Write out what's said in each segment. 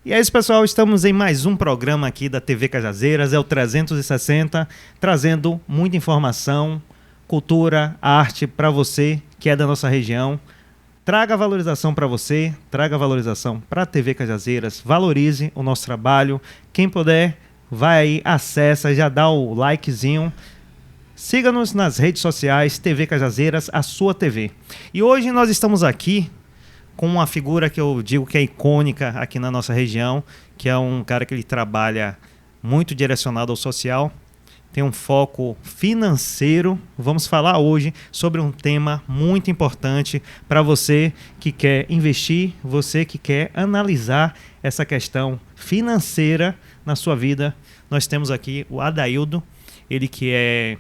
E é isso, pessoal, estamos em mais um programa aqui da TV Cajazeiras, é o 360, trazendo muita informação, cultura, arte para você que é da nossa região. Traga valorização para você, traga valorização para a TV Cajazeiras, valorize o nosso trabalho. Quem puder, vai aí, acessa, já dá o likezinho. Siga-nos nas redes sociais, TV Cajazeiras, a sua TV. E hoje nós estamos aqui com uma figura que eu digo que é icônica aqui na nossa região, que é um cara que ele trabalha muito direcionado ao social, tem um foco financeiro. Vamos falar hoje sobre um tema muito importante para você que quer investir, você que quer analisar essa questão financeira na sua vida. Nós temos aqui o Adaildo, ele que é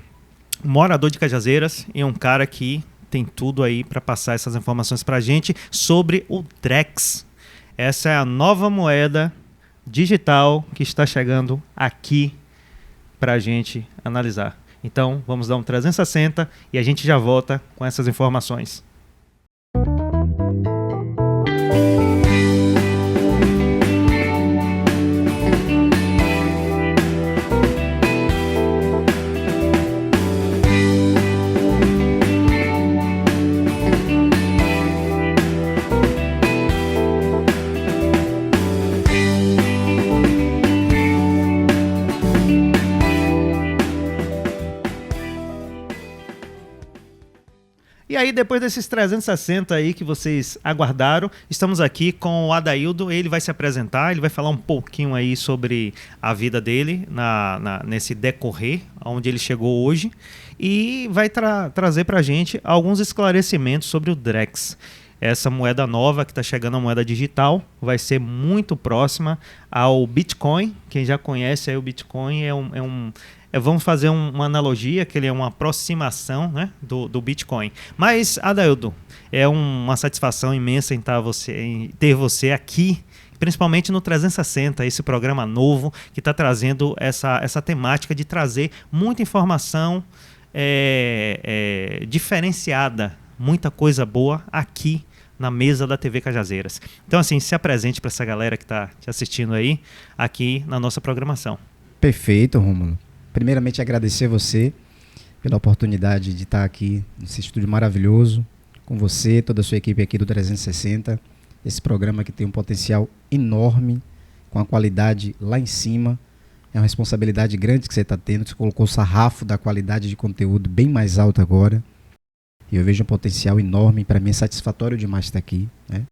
morador de Cajazeiras e é um cara que tem tudo aí para passar essas informações para a gente sobre o Drex. Essa é a nova moeda digital que está chegando aqui para a gente analisar. Então, vamos dar um 360 e a gente já volta com essas informações. E aí, depois desses 360 aí que vocês aguardaram, estamos aqui com o Adaildo. Ele vai se apresentar, ele vai falar um pouquinho aí sobre a vida dele nesse decorrer, onde ele chegou hoje, e vai trazer pra gente alguns esclarecimentos sobre o Drex. Essa moeda nova que está chegando, a moeda digital, vai ser muito próxima ao Bitcoin. Quem já conhece aí o Bitcoin vamos fazer uma analogia, que ele é uma aproximação, né, do Bitcoin. Mas, Adaildo, é uma satisfação imensa em ter você aqui, principalmente no 360, esse programa novo que está trazendo essa temática de trazer muita informação diferenciada, muita coisa boa aqui na mesa da TV Cajazeiras. Então, assim, se apresente para essa galera que está te assistindo aí, aqui na nossa programação. Perfeito, Rômulo. Primeiramente, agradecer você pela oportunidade de estar aqui nesse estúdio maravilhoso, com você, toda a sua equipe aqui do 360, esse programa que tem um potencial enorme, com a qualidade lá em cima. É uma responsabilidade grande que você está tendo, você colocou o sarrafo da qualidade de conteúdo bem mais alto agora, e eu vejo um potencial enorme, para mim é satisfatório demais estar aqui, né?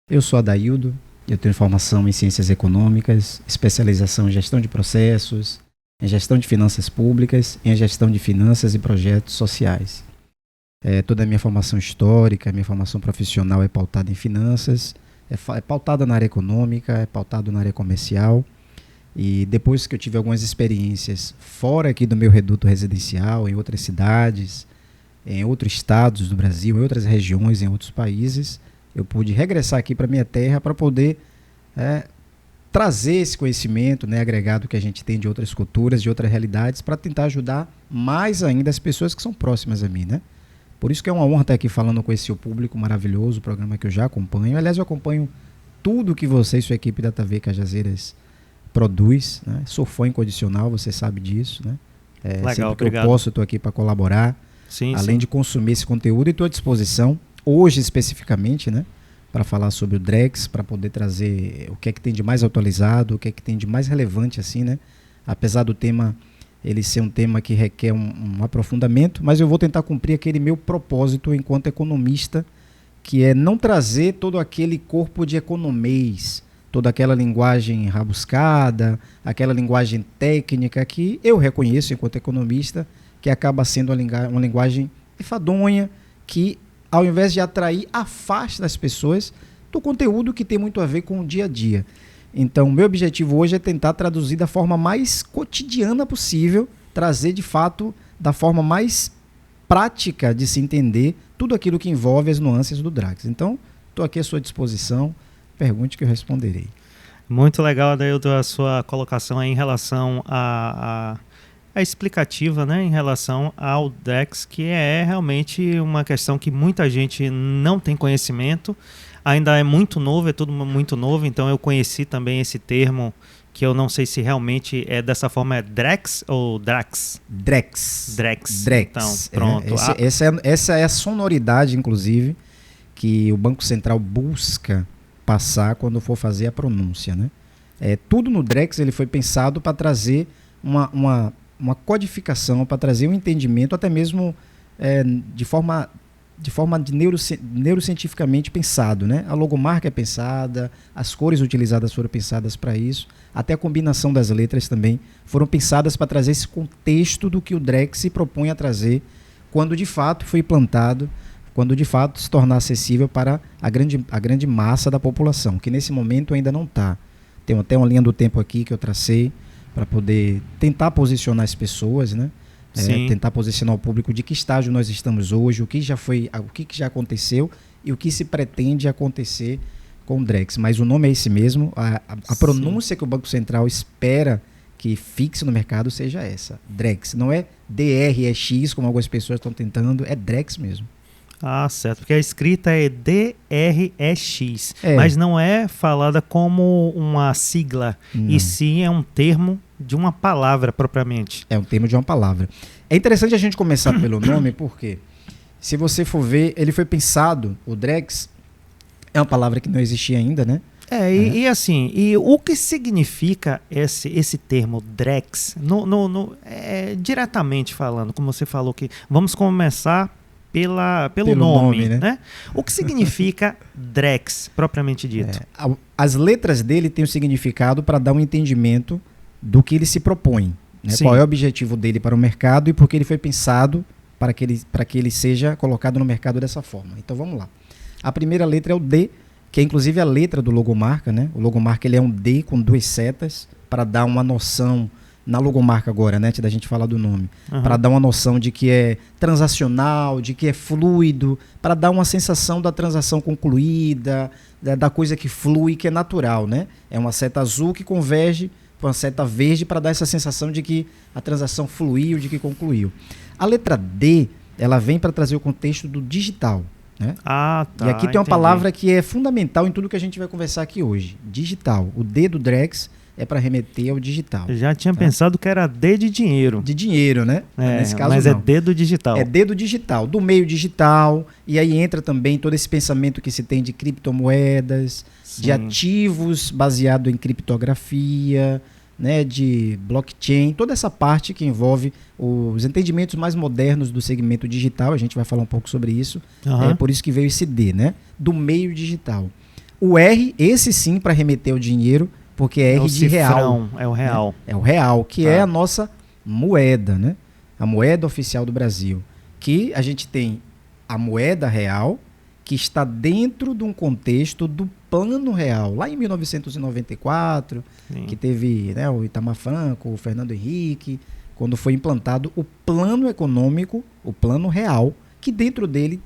Eu sou Adaildo, eu tenho formação em Ciências Econômicas, especialização em Gestão de Processos, em Gestão de Finanças Públicas e em Gestão de Finanças e Projetos Sociais. Toda a minha formação histórica, minha formação profissional é pautada em finanças, é pautada na área econômica, é pautada na área comercial. E depois que eu tive algumas experiências fora aqui do meu reduto residencial, em outras cidades, em outros estados do Brasil, em outras regiões, em outros países, eu pude regressar aqui para minha terra para poder trazer esse conhecimento, né, agregado que a gente tem de outras culturas, de outras realidades, para tentar ajudar mais ainda as pessoas que são próximas a mim, né? Por isso que é uma honra estar aqui falando com esse seu público maravilhoso, o programa que eu já acompanho. Aliás, eu acompanho tudo que você e sua equipe da TV Cajazeiras produz, né? Sou fã incondicional, você sabe disso, né? Legal, sempre que obrigado. eu posso, eu estou aqui para colaborar. Sim, além de consumir esse conteúdo, e estou à disposição, hoje especificamente, né, para falar sobre o Drex, para poder trazer o que é que tem de mais atualizado, o que é que tem de mais relevante, assim, né? Apesar do tema ele ser um tema que requer um aprofundamento, mas eu vou tentar cumprir aquele meu propósito enquanto economista, que é não trazer todo aquele corpo de economês, toda aquela linguagem rabuscada, aquela linguagem técnica que eu reconheço enquanto economista, que acaba sendo uma linguagem enfadonha, que ao invés de atrair, afasta as pessoas do conteúdo que tem muito a ver com o dia a dia. Então, meu objetivo hoje é tentar traduzir da forma mais cotidiana possível, trazer de fato da forma mais prática de se entender tudo aquilo que envolve as nuances do Drex. Então, estou aqui à sua disposição, pergunte que eu responderei. Muito legal, Adaildo, a sua colocação aí em relação a explicativa, né, em relação ao Drex, que é realmente uma questão que muita gente não tem conhecimento. ainda é muito novo, é tudo muito novo, então eu conheci também esse termo, que eu não sei se realmente é dessa forma, é Drex ou Drax? Drex. Drex. Drex. Então, pronto. Essa é a sonoridade, inclusive, que o Banco Central busca passar quando for fazer a pronúncia, né? Tudo no Drex ele foi pensado para trazer uma codificação, para trazer um entendimento, até mesmo de forma neurocientificamente pensado, né? A logomarca é pensada, as cores utilizadas foram pensadas para isso, até a combinação das letras também foram pensadas para trazer esse contexto do que o Drex se propõe a trazer quando de fato foi implantado, quando de fato se tornar acessível para a grande massa da população, que nesse momento ainda não está. Tem até uma linha do tempo aqui que eu tracei para poder tentar posicionar as pessoas, né? Tentar posicionar o público de que estágio nós estamos hoje, o que já aconteceu e o que se pretende acontecer com o Drex. Mas o nome é esse mesmo, a pronúncia que o Banco Central espera que fixe no mercado seja essa, Drex. Não é DREX, como algumas pessoas estão tentando, é Drex mesmo. Ah, certo, porque a escrita é DREX, mas não é falada como uma sigla, e sim é um termo de uma palavra propriamente. É um termo de uma palavra. É interessante a gente começar pelo nome, porque se você for ver, ele foi pensado, o Drex é uma palavra que não existia ainda, né? E assim, o que significa esse termo Drex, diretamente falando, como você falou que vamos começar pelo nome, né? O que significa Drex, propriamente dito? As letras dele têm o significado para dar um entendimento do que ele se propõe, né? Qual é o objetivo dele para o mercado e por que ele foi pensado para que ele seja colocado no mercado dessa forma. Então vamos lá. A primeira letra é o D, que é inclusive a letra do logomarca, né? O logomarca ele é um D com 2 setas para dar uma noção na logomarca agora, né, antes da gente falar do nome, para dar uma noção de que é transacional, de que é fluido, para dar uma sensação da transação concluída, da coisa que flui, que é natural, né? É uma seta azul que converge com uma seta verde para dar essa sensação de que a transação fluiu, de que concluiu. A letra D, ela vem para trazer o contexto do digital, né? E aqui tem uma palavra que é fundamental em tudo que a gente vai conversar aqui hoje, digital. O D do Drex é para remeter ao digital. Eu já tinha pensado que era D de dinheiro. De dinheiro, né? Nesse caso, mas não. É D do digital. É D do digital, do meio digital, e aí entra também todo esse pensamento que se tem de criptomoedas, de ativos baseado em criptografia, né, de blockchain, toda essa parte que envolve os entendimentos mais modernos do segmento digital, a gente vai falar um pouco sobre isso, é por isso que veio esse D, né? Do meio digital. O R, esse sim para remeter ao dinheiro, porque é R de real. É o real. Né? É o real, que é a nossa moeda, né? A moeda oficial do Brasil. Que a gente tem a moeda real, que está dentro de um contexto do Plano Real. Lá em 1994, que teve, né, o Itamar Franco, o Fernando Henrique, quando foi implantado o Plano Econômico, o Plano Real, que dentro dele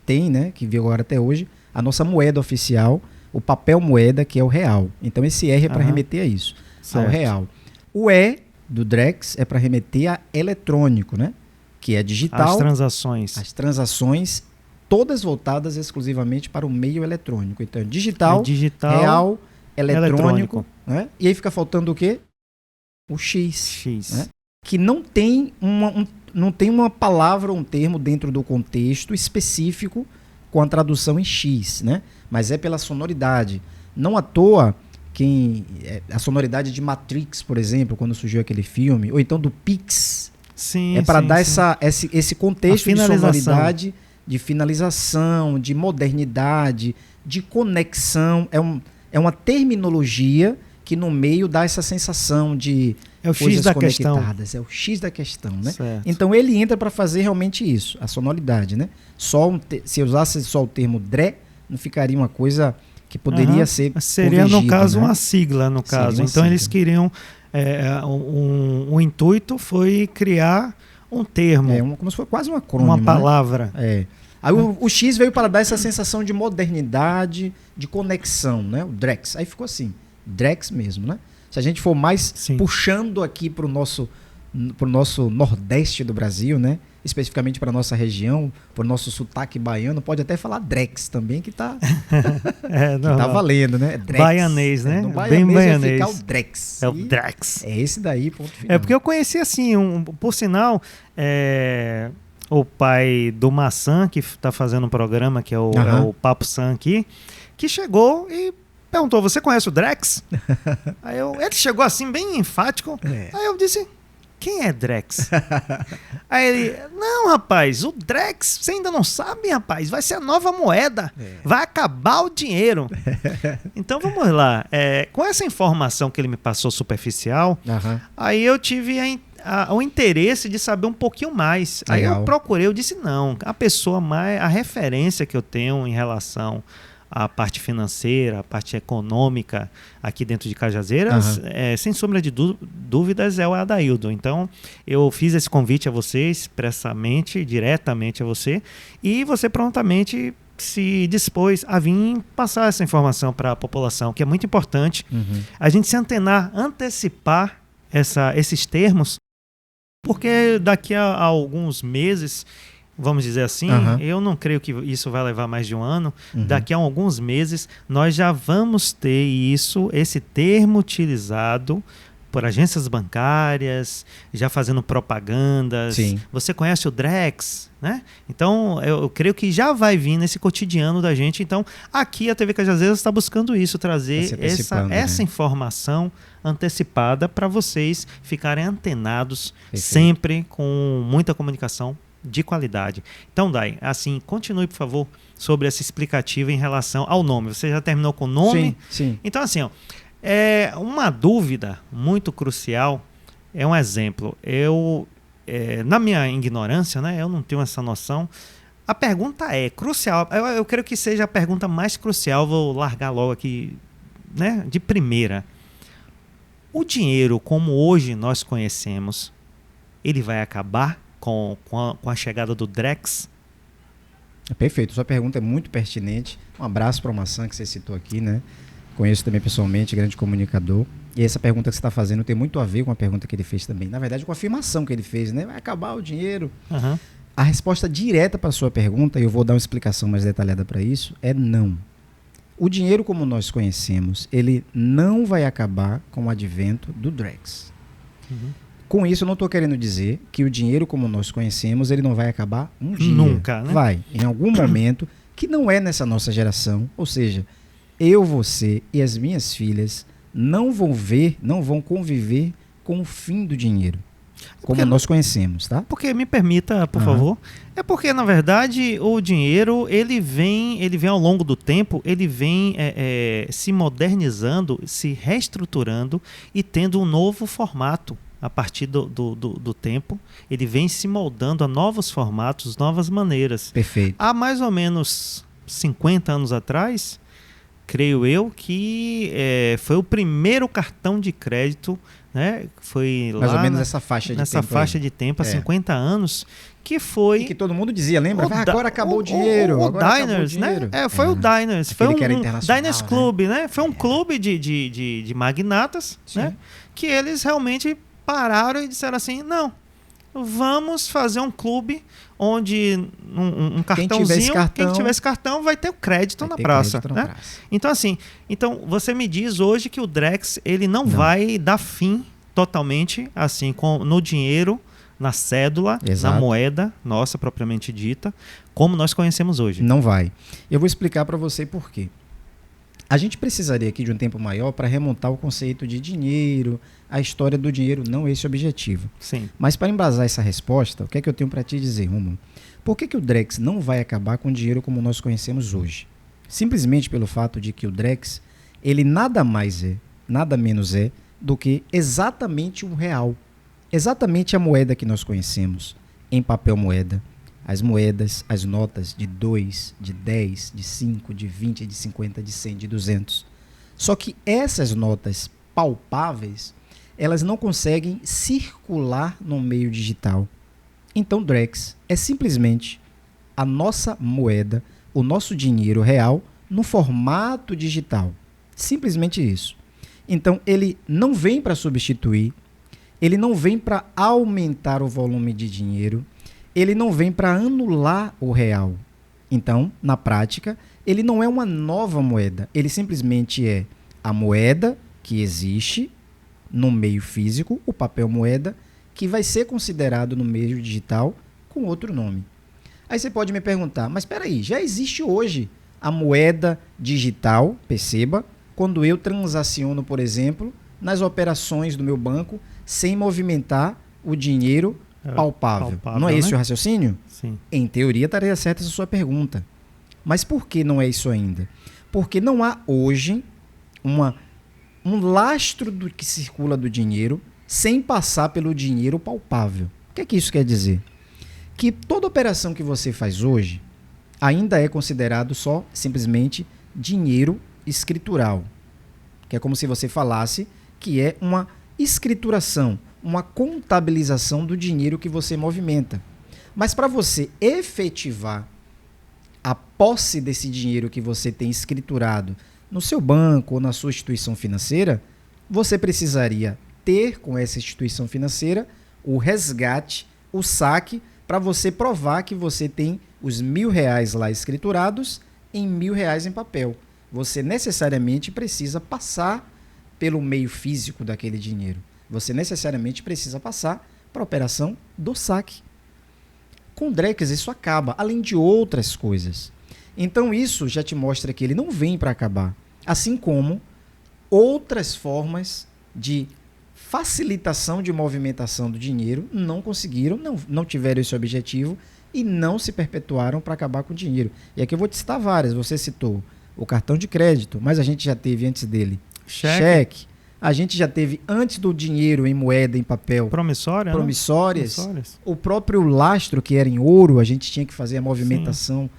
tem, né, que veio agora até hoje, a nossa moeda oficial, o papel moeda, que é o real. Então esse R é para remeter a isso, ao real. O E do Drex é para remeter a eletrônico, né? Que é digital. As transações todas voltadas exclusivamente para o meio eletrônico. Então digital, real, eletrônico. Né? E aí fica faltando o quê? O X. Né? Que não tem uma palavra ou um termo dentro do contexto específico com a tradução em X, né? Mas é pela sonoridade. Não à toa, a sonoridade de Matrix, por exemplo, quando surgiu aquele filme, ou então do Pix, é para dar esse contexto de sonoridade, de finalização, de modernidade, de conexão. É uma terminologia que no meio dá essa sensação de coisas conectadas. É o X da questão, né? Certo. Então ele entra para fazer realmente isso, a sonoridade, né? Se eu usasse só o termo DRE, não ficaria uma coisa que poderia ser seria, no caso, né? Uma sigla, no caso. Então eles queriam... o intuito foi criar um termo. Como se fosse quase um acrônimo. Uma palavra. Né? Aí o X veio para dar essa sensação de modernidade, de conexão, né? O Drex. Aí ficou assim, Drex mesmo, né? Se a gente for mais puxando aqui para o nosso para o nosso nordeste do Brasil, né? Especificamente para a nossa região, para o nosso sotaque baiano, pode até falar Drex também, que tá valendo, né? Drex. Baianês, né? No baianês Bem vai baianês. ficar o Drex. É o Drex. É esse daí, ponto final. É porque eu conheci assim, por sinal, o pai do Maçã, que está fazendo um programa, que é o Papo Sam aqui, que chegou e perguntou, você conhece o Drex? Ele chegou assim, bem enfático. Aí eu disse, quem é Drex? Aí ele, não, rapaz, o Drex, você ainda não sabe, rapaz, vai ser a nova moeda, vai acabar o dinheiro. Então vamos lá, com essa informação que ele me passou superficial, aí eu tive o interesse de saber um pouquinho mais. Legal. Aí eu procurei, eu disse não, a referência que eu tenho em relação à parte financeira, a parte econômica aqui dentro de Cajazeiras, sem sombra de dúvidas, é o Adaildo. Então, eu fiz esse convite a você, expressamente, diretamente a você, e você prontamente se dispôs a vir passar essa informação para a população, que é muito importante a gente se antenar, antecipar esses termos, porque daqui a alguns meses, vamos dizer assim, eu não creio que isso vai levar mais de um ano. Daqui a alguns meses, nós já vamos ter esse termo utilizado por agências bancárias, já fazendo propagandas. Sim. Você conhece o Drex, né? Então, eu creio que já vai vir nesse cotidiano da gente. Então, aqui a TV Cajazeiras está buscando isso, trazer essa informação antecipada para vocês ficarem antenados. Perfeito. Sempre com muita comunicação de qualidade. Então, Dai, assim, continue, por favor, sobre essa explicativa em relação ao nome. Você já terminou com o nome? Sim. Então, assim, uma dúvida muito crucial é um exemplo. Na minha ignorância, né, eu não tenho essa noção. A pergunta é crucial. Eu creio que seja a pergunta mais crucial. Vou largar logo aqui, né, de primeira. O dinheiro, como hoje nós conhecemos, ele vai acabar com a chegada do Drex? Perfeito, sua pergunta é muito pertinente. Um abraço para o Maçã, que você citou aqui, né? Conheço também pessoalmente, grande comunicador. E essa pergunta que você está fazendo tem muito a ver com a pergunta que ele fez também. Na verdade, com a afirmação que ele fez, né? Vai acabar o dinheiro. A resposta direta para a sua pergunta, e eu vou dar uma explicação mais detalhada para isso, é não. O dinheiro, como nós conhecemos, ele não vai acabar com o advento do Drex. Com isso, eu não estou querendo dizer que o dinheiro, como nós conhecemos, ele não vai acabar um dia. Nunca, né? Vai, em algum momento, que não é nessa nossa geração, ou seja, eu, você e as minhas filhas não vão conviver com o fim do dinheiro, como nós conhecemos, tá? Porque, me permita, por favor, é porque, na verdade, o dinheiro, ele vem ao longo do tempo, ele vem se modernizando, se reestruturando e tendo um novo formato. A partir do tempo, ele vem se moldando a novos formatos, novas maneiras. Perfeito. Há mais ou menos 50 anos atrás, creio eu, que foi o primeiro cartão de crédito, né? Foi mais lá ou menos essa faixa de tempo, há 50 anos, que foi... E que todo mundo dizia, lembra? Agora acabou o dinheiro. O Diners, né? Foi o Diners. Foi um Diners Club, né? Foi um clube de magnatas, né? Que eles realmente pararam e disseram assim, não, vamos fazer um clube onde um cartãozinho, quem tiver esse cartão vai ter o crédito na praça. Né? Então, assim, você me diz hoje que o Drex ele não vai dar fim totalmente assim no dinheiro, na cédula, na moeda nossa propriamente dita, como nós conhecemos hoje. Não vai. Eu vou explicar para você por quê. A gente precisaria aqui de um tempo maior para remontar o conceito de dinheiro, a história do dinheiro, não esse objetivo. Sim. Mas para embasar essa resposta, o que é que eu tenho para te dizer, Romulo? Por que o Drex não vai acabar com o dinheiro como nós conhecemos hoje? Simplesmente pelo fato de que o Drex, ele nada menos é do que exatamente um real. Exatamente a moeda que nós conhecemos em papel moeda. As moedas, as notas de 2, de 10, de 5, de 20, de 50, de 100, de 200. Só que essas notas palpáveis, elas não conseguem circular no meio digital. Então, Drex é simplesmente a nossa moeda, o nosso dinheiro real, no formato digital. Simplesmente isso. Então, ele não vem para substituir, ele não vem para aumentar o volume de dinheiro, ele não vem para anular o real. Então, na prática, ele não é uma nova moeda, ele simplesmente é a moeda que existe no meio físico, o papel moeda, que vai ser considerado no meio digital com outro nome. Aí você pode me perguntar, mas espera aí, já existe hoje a moeda digital, perceba, quando eu transaciono, por exemplo, nas operações do meu banco, sem movimentar o dinheiro palpável. Não é esse, né, o raciocínio? Sim. Em teoria, estaria certa essa sua pergunta. Mas por que não é isso ainda? Porque não há hoje um lastro do que circula do dinheiro sem passar pelo dinheiro palpável. O que é que isso quer dizer? Que toda operação que você faz hoje ainda é considerado só simplesmente dinheiro escritural. Que é como se você falasse que é uma escrituração, uma contabilização do dinheiro que você movimenta. Mas para você efetivar a posse desse dinheiro que você tem escriturado no seu banco ou na sua instituição financeira, você precisaria ter com essa instituição financeira o resgate, o saque, para você provar que você tem os R$1.000 lá escriturados em R$1.000 em papel. Você necessariamente precisa passar pelo meio físico daquele dinheiro. Você necessariamente precisa passar para a operação do saque. Com o Drex isso acaba, além de outras coisas. Então isso já te mostra que ele não vem para acabar. Assim como outras formas de facilitação de movimentação do dinheiro não conseguiram, não tiveram esse objetivo e não se perpetuaram para acabar com o dinheiro. E aqui eu vou te citar várias. Você citou o cartão de crédito, mas a gente já teve antes dele cheque. A gente já teve antes do dinheiro em moeda, em papel, promissórias. O próprio lastro, que era em ouro, a gente tinha que fazer a movimentação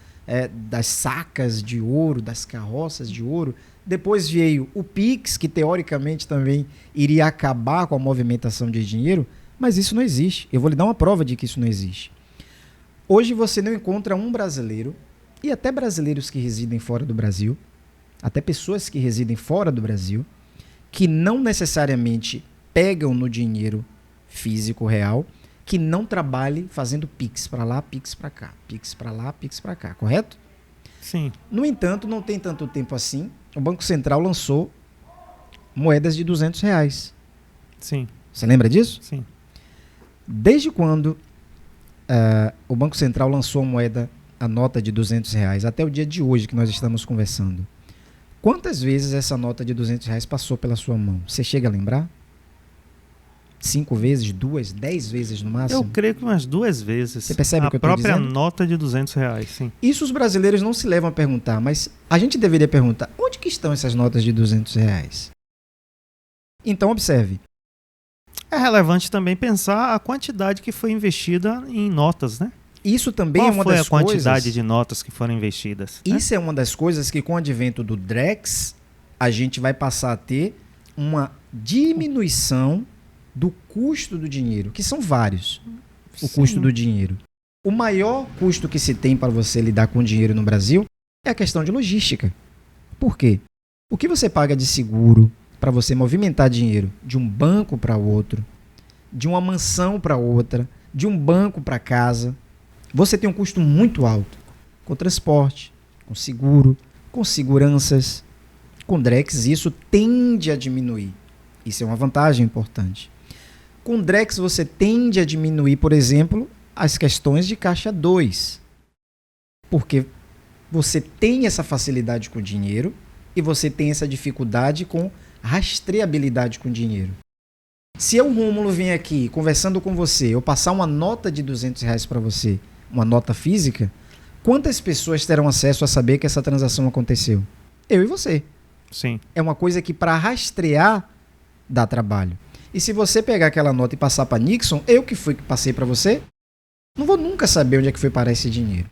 das sacas de ouro, das carroças de ouro. Depois veio o Pix, que teoricamente também iria acabar com a movimentação de dinheiro, mas isso não existe. Eu vou lhe dar uma prova de que isso não existe. Hoje você não encontra um brasileiro, e até brasileiros que residem fora do Brasil, até pessoas que residem fora do Brasil, que não necessariamente pegam no dinheiro físico real, que não trabalhe fazendo Pix para lá, Pix para cá, Pix para lá, Pix para cá, correto? Sim. No entanto, não tem tanto tempo assim, o Banco Central lançou moedas de R$200. Sim. Você lembra disso? Sim. Desde quando o Banco Central lançou a nota de R$200 até o dia de hoje que nós estamos conversando? Quantas vezes essa nota de R$200 passou pela sua mão? Você chega a lembrar? 5 vezes, 2, 10 vezes no máximo? Eu creio que umas 2 vezes. Você percebe o que eu estou dizendo? A própria nota de R$200, sim. Isso os brasileiros não se levam a perguntar, mas a gente deveria perguntar, onde que estão essas notas de R$200? Então, observe. É relevante também pensar a quantidade que foi investida em notas, né? Isso também Qual é uma foi das a quantidade coisas, de notas que foram investidas? Isso é uma das coisas que com o advento do Drex, a gente vai passar a ter uma diminuição do custo do dinheiro, que são vários. O custo do dinheiro. O maior custo que se tem para você lidar com dinheiro no Brasil é a questão de logística. Por quê? O que você paga de seguro para você movimentar dinheiro de um banco para outro, de uma mansão para outra, de um banco para casa, você tem um custo muito alto. Com transporte, com seguro, com seguranças. Com Drex isso tende a diminuir. Isso é uma vantagem importante. Com Drex você tende a diminuir, por exemplo, as questões de caixa 2. Porque você tem essa facilidade com o dinheiro e você tem essa dificuldade com rastreabilidade com o dinheiro. Se eu, Rômulo, vim aqui conversando com você, eu passar uma nota de R$200 para você, uma nota física, quantas pessoas terão acesso a saber que essa transação aconteceu? Eu e você. Sim. É uma coisa que para rastrear dá trabalho. E se você pegar aquela nota e passar para Nixon, eu que fui que passei para você, não vou nunca saber onde é que foi parar esse dinheiro.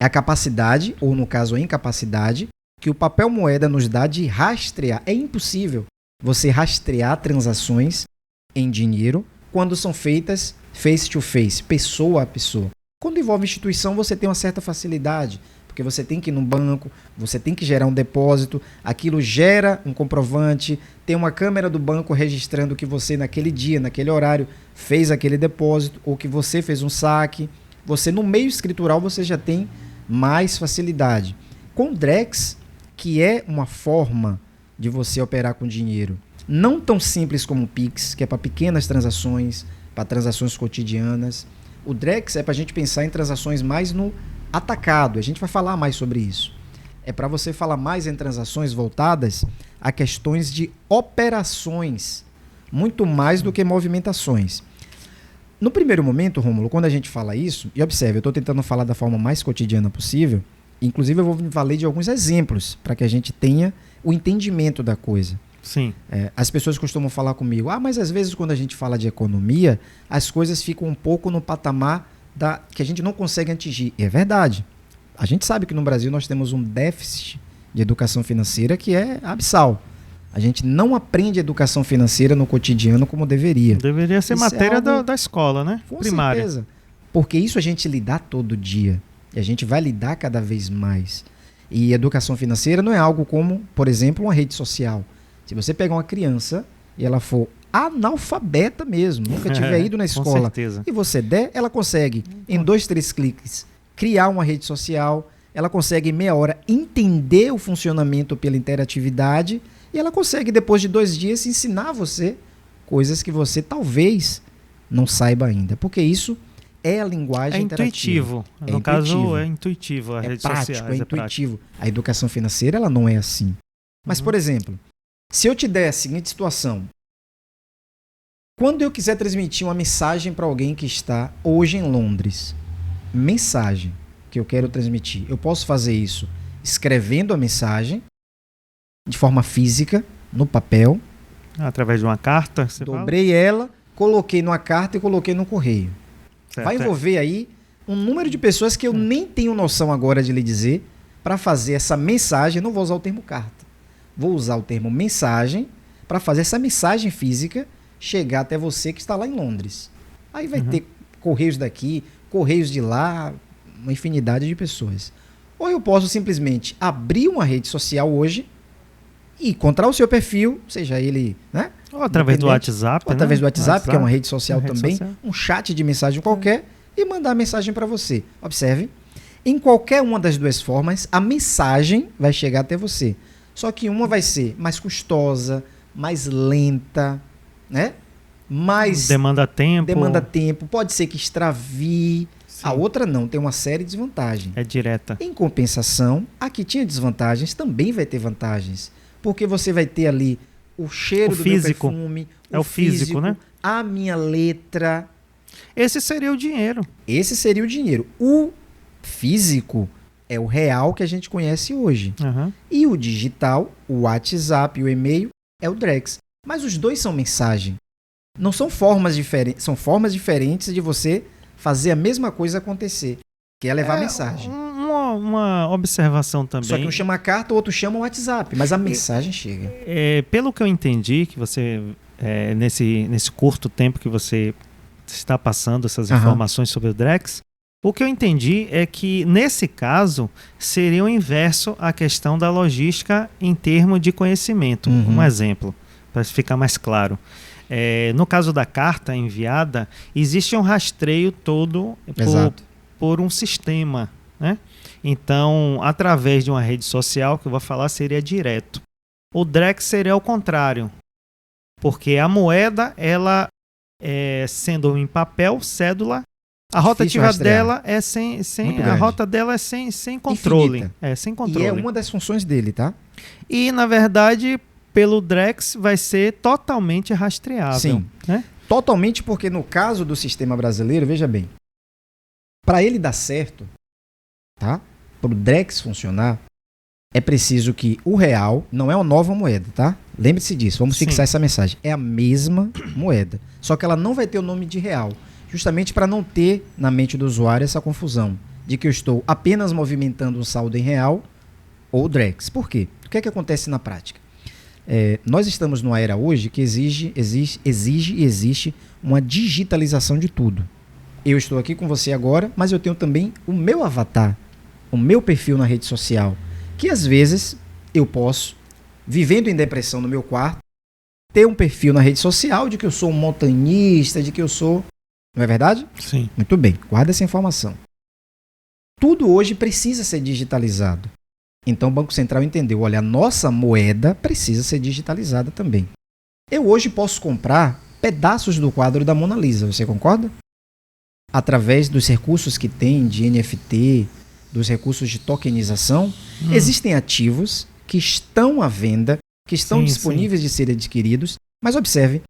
É a capacidade, ou no caso a incapacidade, que o papel moeda nos dá de rastrear. É impossível você rastrear transações em dinheiro quando são feitas face to face, pessoa a pessoa. Quando envolve instituição, você tem uma certa facilidade, porque você tem que ir no banco, você tem que gerar um depósito, aquilo gera um comprovante, tem uma câmera do banco registrando que você naquele dia, naquele horário, fez aquele depósito, ou que você fez um saque. Você, no meio escritural, você já tem mais facilidade. Com o Drex, que é uma forma de você operar com dinheiro não tão simples como o Pix, que é para pequenas transações, para transações cotidianas. O Drex é para a gente pensar em transações mais no atacado. A gente vai falar mais sobre isso. É para você falar mais em transações voltadas a questões de operações, muito mais do que movimentações. No primeiro momento, Rômulo, quando a gente fala isso, e observe, eu estou tentando falar da forma mais cotidiana possível, inclusive eu vou me valer de alguns exemplos para que a gente tenha o entendimento da coisa. Sim. As pessoas costumam falar comigo, mas às vezes quando a gente fala de economia, as coisas ficam um pouco no patamar que a gente não consegue atingir. E é verdade. A gente sabe que no Brasil nós temos um déficit de educação financeira que é abissal. A gente não aprende educação financeira no cotidiano como deveria. Deveria ser isso matéria é algo... da escola, né? Com primária. certeza. Porque isso a gente lidar todo dia. E a gente vai lidar cada vez mais. E educação financeira não é algo como, por exemplo, uma rede social. Se você pegar uma criança e ela for analfabeta mesmo, nunca tiver ido na escola, e você der, ela consegue, em 2, 3 cliques, criar uma rede social, ela consegue em meia hora entender o funcionamento pela interatividade e ela consegue, depois de 2 dias, ensinar você coisas que você talvez não saiba ainda. Porque isso é a linguagem intuitivo. No caso, é intuitivo. A rede social é intuitivo. A educação financeira ela não é assim. Mas, por exemplo, se eu te der a seguinte situação. Quando eu quiser transmitir uma mensagem para alguém que está hoje em Londres, mensagem que eu quero transmitir, eu posso fazer isso escrevendo a mensagem de forma física, no papel. Através de uma carta? Dobrei ela, coloquei numa carta e coloquei no correio. Certo, vai envolver aí um número de pessoas que eu nem tenho noção agora de lhe dizer para fazer essa mensagem. Não vou usar o termo carta. Vou usar o termo mensagem para fazer essa mensagem física chegar até você que está lá em Londres. Aí vai ter correios daqui, correios de lá, uma infinidade de pessoas. Ou eu posso simplesmente abrir uma rede social hoje e encontrar o seu perfil, seja ele, né? Ou através do WhatsApp. Ou através do WhatsApp, que é uma rede social também, um chat de mensagem qualquer, e mandar a mensagem para você. Observe, em qualquer uma das 2 formas, a mensagem vai chegar até você. Só que uma vai ser mais custosa, mais lenta, né? Mais demanda tempo, pode ser que extravie. Sim. A outra não, tem uma série de desvantagens. É direta. Em compensação, a que tinha desvantagens também vai ter vantagens. Porque você vai ter ali o cheiro do meu perfume, o físico, né? A minha letra. Esse seria o dinheiro. Esse seria o dinheiro. O físico é o real que a gente conhece hoje. E o digital, o WhatsApp e o e-mail, é o Drex. Mas os 2 são mensagem. Não são formas diferentes, são formas diferentes de você fazer a mesma coisa acontecer, que é levar mensagem. Uma observação também. Só que um chama carta, o outro chama o WhatsApp, mas a mensagem chega. Pelo que eu entendi, que você, nesse curto tempo que você está passando essas informações sobre o Drex, o que eu entendi é que, nesse caso, seria o inverso à questão da logística em termos de conhecimento. Um exemplo, para ficar mais claro. No caso da carta enviada, existe um rastreio todo por um sistema, né? Então, através de uma rede social, que eu vou falar, seria direto. O Drex seria o contrário, porque a moeda, ela sendo em papel, cédula, a rotativa dela é sem controle. Sem controle. E é uma das funções dele, tá? E, na verdade, pelo Drex vai ser totalmente rastreável. Sim, né? Totalmente, porque no caso do sistema brasileiro, veja bem, para ele dar certo, tá? Para o Drex funcionar, é preciso que o real não é uma nova moeda, tá? Lembre-se disso, vamos fixar essa mensagem. É a mesma moeda, só que ela não vai ter o nome de real, justamente para não ter na mente do usuário essa confusão de que eu estou apenas movimentando um saldo em real ou Drex. Por quê? O que é que acontece na prática? Nós estamos numa era hoje que exige e existe uma digitalização de tudo. Eu estou aqui com você agora, mas eu tenho também o meu avatar, o meu perfil na rede social, que às vezes eu posso, vivendo em depressão no meu quarto, ter um perfil na rede social de que eu sou um montanhista, de que eu sou... Não é verdade? Sim. Muito bem, guarda essa informação. Tudo hoje precisa ser digitalizado. Então o Banco Central entendeu, olha, a nossa moeda precisa ser digitalizada também. Eu hoje posso comprar pedaços do quadro da Mona Lisa, você concorda? Através dos recursos que tem de NFT, dos recursos de tokenização, existem ativos que estão à venda, que estão disponíveis de serem adquiridos. Mas observe,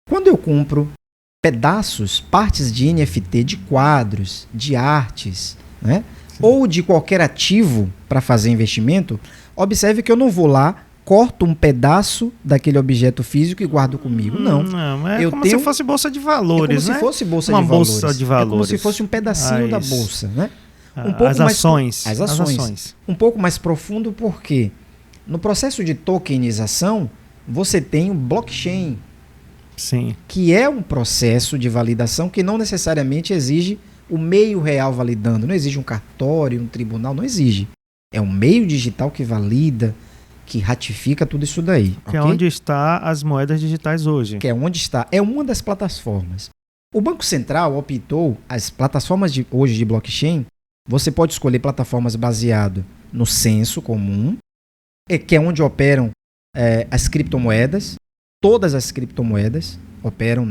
quando eu compro pedaços, partes de NFT, de quadros, de artes, né? Ou de qualquer ativo para fazer investimento, observe que eu não vou lá, corto um pedaço daquele objeto físico e guardo comigo. Não. Não, é como se fosse bolsa de valores, né? É como se fosse bolsa Uma de valores. Bolsa de valores. É como se fosse um pedacinho da bolsa, né? As ações. As ações. Um pouco mais profundo porque no processo de tokenização, você tem o blockchain. Sim. Que é um processo de validação que não necessariamente exige o meio real validando. Não exige um cartório, um tribunal, não exige. É um meio digital que valida, que ratifica tudo isso daí. Que é onde está as moedas digitais hoje. Que é onde está. É uma das plataformas. O Banco Central optou, as plataformas de hoje de blockchain, você pode escolher plataformas baseadas no senso comum, que é onde operam as criptomoedas. Todas as criptomoedas operam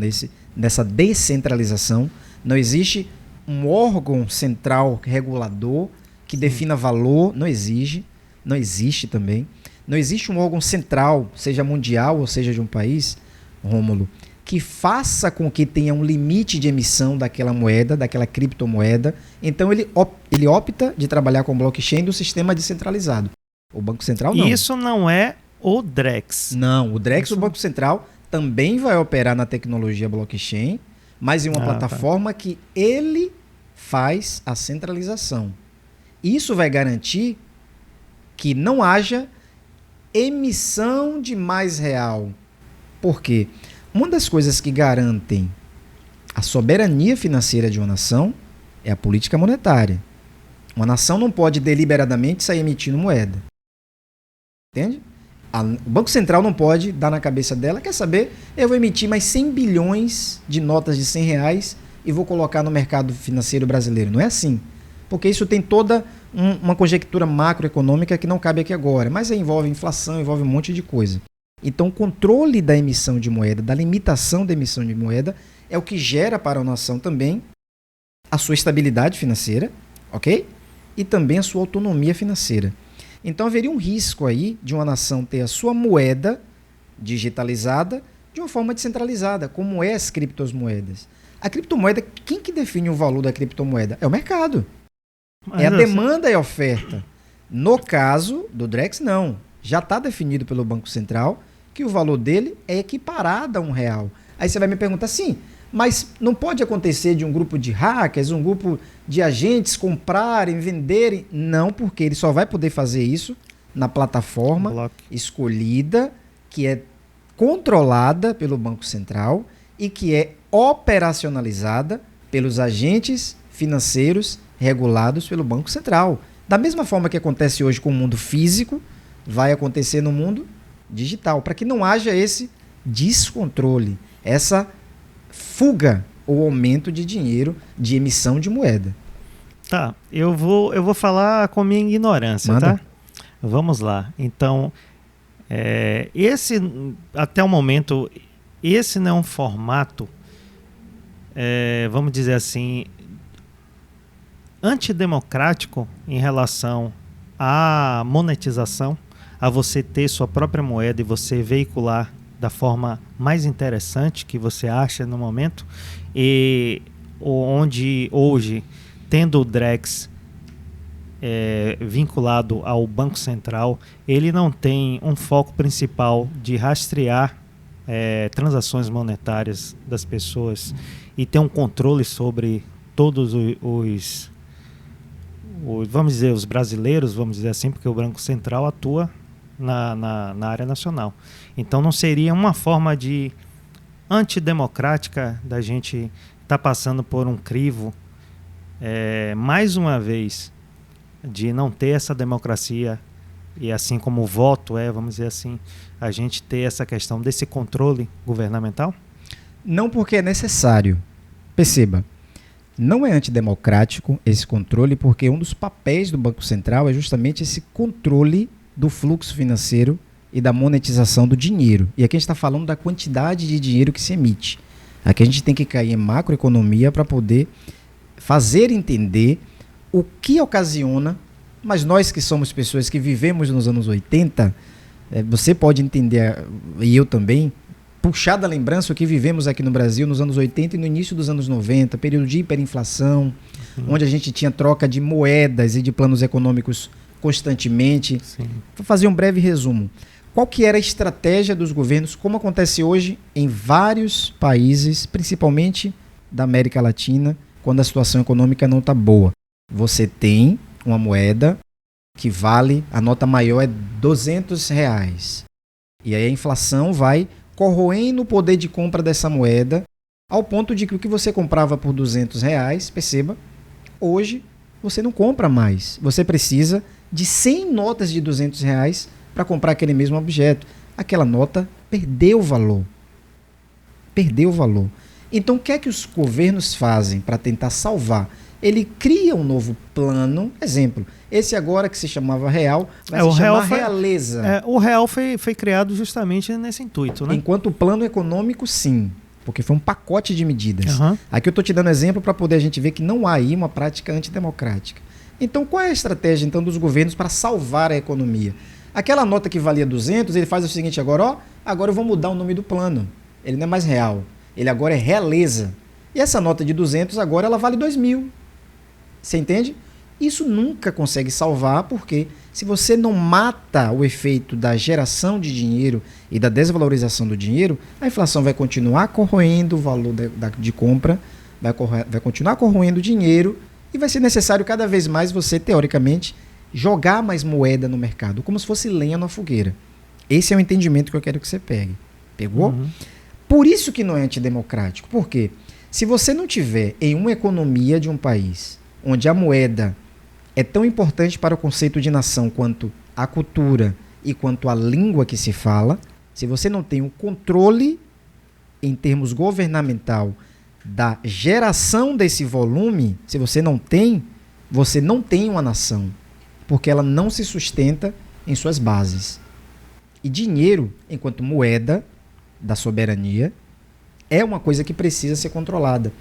nessa descentralização. Não existe um órgão central regulador que defina valor. Não existe também. Não existe um órgão central, seja mundial ou seja de um país, Rômulo, que faça com que tenha um limite de emissão daquela moeda, daquela criptomoeda. Então ele opta de trabalhar com blockchain do sistema descentralizado. O Banco Central não. Isso não é o Drex. Não, o Drex, o Banco Central, também vai operar na tecnologia blockchain, mas em uma plataforma que ele faz a centralização. Isso vai garantir que não haja emissão de mais real. Por quê? Uma das coisas que garantem a soberania financeira de uma nação é a política monetária. Uma nação não pode deliberadamente sair emitindo moeda. Entende? O Banco Central não pode dar na cabeça dela, quer saber, eu vou emitir mais 100 bilhões de notas de 100 reais e vou colocar no mercado financeiro brasileiro. Não é assim. Porque isso tem toda uma conjectura macroeconômica que não cabe aqui agora. Mas envolve inflação, envolve um monte de coisa. Então o controle da emissão de moeda, da limitação da emissão de moeda, é o que gera para a nação também a sua estabilidade financeira, ok? E também a sua autonomia financeira. Então haveria um risco aí de uma nação ter a sua moeda digitalizada de uma forma descentralizada, como é as criptomoedas. A criptomoeda, quem que define o valor da criptomoeda? É o mercado. É a demanda e a oferta. No caso do Drex, não. Já está definido pelo Banco Central que o valor dele é equiparado a R$1. Aí você vai me perguntar, sim, mas não pode acontecer de um grupo de hackers, um grupo de agentes comprarem, venderem? Não, porque ele só vai poder fazer isso na plataforma escolhida, que é controlada pelo Banco Central e que é operacionalizada pelos agentes financeiros regulados pelo Banco Central. Da mesma forma que acontece hoje com o mundo físico, vai acontecer no mundo digital, para que não haja esse descontrole, essa fuga ou aumento de dinheiro, de emissão de moeda. Tá, eu vou falar com minha ignorância, Manda. tá? Vamos lá. Então, até o momento, esse não é um formato, vamos dizer assim, antidemocrático em relação à monetização, a você ter sua própria moeda e você veicular da forma mais interessante que você acha no momento, e onde hoje, tendo o Drex vinculado ao Banco Central, ele não tem um foco principal de rastrear transações monetárias das pessoas e ter um controle sobre todos vamos dizer, os brasileiros, vamos dizer assim, porque o Banco Central atua na área nacional. Então não seria uma forma de antidemocrática da gente estar passando por um crivo, mais uma vez, de não ter essa democracia e assim como o voto vamos dizer assim, a gente ter essa questão desse controle governamental? Não, porque é necessário. Perceba, não é antidemocrático esse controle, porque um dos papéis do Banco Central é justamente esse controle do fluxo financeiro e da monetização do dinheiro. E aqui a gente está falando da quantidade de dinheiro que se emite. Aqui a gente tem que cair em macroeconomia para poder fazer entender o que ocasiona, mas nós que somos pessoas que vivemos nos anos 80, você pode entender, e eu também, puxar da lembrança o que vivemos aqui no Brasil nos anos 80 e no início dos anos 90, período de hiperinflação, onde a gente tinha troca de moedas e de planos econômicos constantemente. Vou fazer um breve resumo. Qual que era a estratégia dos governos, como acontece hoje em vários países, principalmente da América Latina, quando a situação econômica não está boa? Você tem uma moeda que vale, a nota maior é R$200. E aí a inflação vai corroendo o poder de compra dessa moeda, ao ponto de que o que você comprava por R$200, perceba, hoje você não compra mais. Você precisa de 100 notas de R$200 para comprar aquele mesmo objeto. Aquela nota perdeu valor. Perdeu valor. Então, o que é que os governos fazem para tentar salvar? Ele cria um novo plano. Exemplo, esse agora que se chamava Real, vai se chamar Realeza. O Real foi criado justamente nesse intuito, né? Enquanto o plano econômico, sim. Porque foi um pacote de medidas. Aqui eu estou te dando exemplo para poder a gente ver que não há aí uma prática antidemocrática. Então, qual é a estratégia então dos governos para salvar a economia? Aquela nota que valia 200, ele faz o seguinte agora, agora eu vou mudar o nome do plano. Ele não é mais Real, ele agora é Realeza. E essa nota de 200 agora ela vale 2.000. Você entende? Isso nunca consegue salvar, porque se você não mata o efeito da geração de dinheiro e da desvalorização do dinheiro, a inflação vai continuar corroendo o valor de compra, vai continuar corroendo o dinheiro e vai ser necessário cada vez mais você, teoricamente, jogar mais moeda no mercado, como se fosse lenha na fogueira. Esse é o entendimento que eu quero que você pegue. Pegou? Por isso que não é antidemocrático. Por quê? Se você não tiver em uma economia de um país onde a moeda é tão importante para o conceito de nação quanto a cultura e quanto a língua que se fala, se você não tem um controle em termos governamental da geração desse volume, se você não tem uma nação, porque ela não se sustenta em suas bases. E dinheiro, enquanto moeda da soberania, é uma coisa que precisa ser controlada.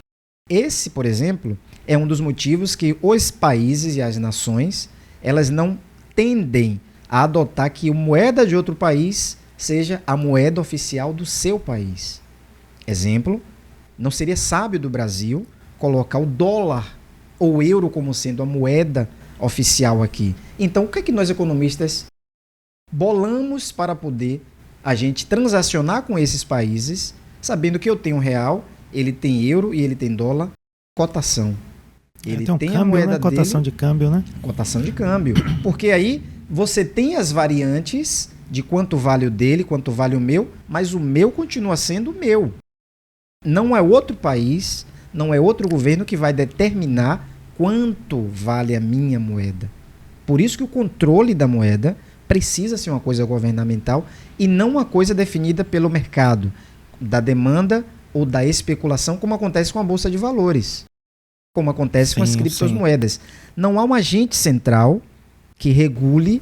Esse, por exemplo, é um dos motivos que os países e as nações, elas não tendem a adotar que a moeda de outro país seja a moeda oficial do seu país. Exemplo, não seria sábio do Brasil colocar o dólar ou o euro como sendo a moeda oficial aqui. Então, o que é que nós economistas bolamos para poder a gente transacionar com esses países, sabendo que eu tenho real, ele tem euro e ele tem dólar, cotação. Ele tem tem câmbio, a moeda né? Cotação dele, de câmbio, né? Cotação de câmbio. Porque aí você tem as variantes de quanto vale o dele, quanto vale o meu, mas o meu continua sendo o meu. Não é outro país, não é outro governo que vai determinar quanto vale a minha moeda. Por isso que o controle da moeda precisa ser uma coisa governamental e não uma coisa definida pelo mercado, da demanda ou da especulação, como acontece com a Bolsa de Valores, como acontece com as criptomoedas. Não há um agente central que regule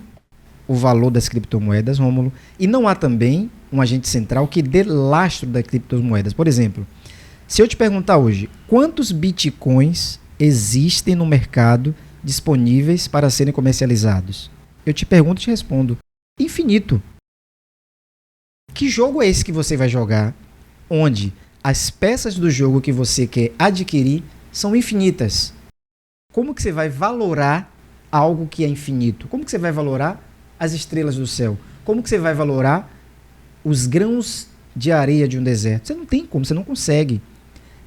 o valor das criptomoedas, Rômulo, e não há também um agente central que dê lastro das criptomoedas. Por exemplo, se eu te perguntar hoje, quantos bitcoins existem no mercado disponíveis para serem comercializados? Eu te pergunto e te respondo, infinito. Que jogo é esse que você vai jogar, onde as peças do jogo que você quer adquirir são infinitas? Como que você vai valorar algo que é infinito? Como que você vai valorar as estrelas do céu? Como que você vai valorar os grãos de areia de um deserto? Você não tem como, você não consegue.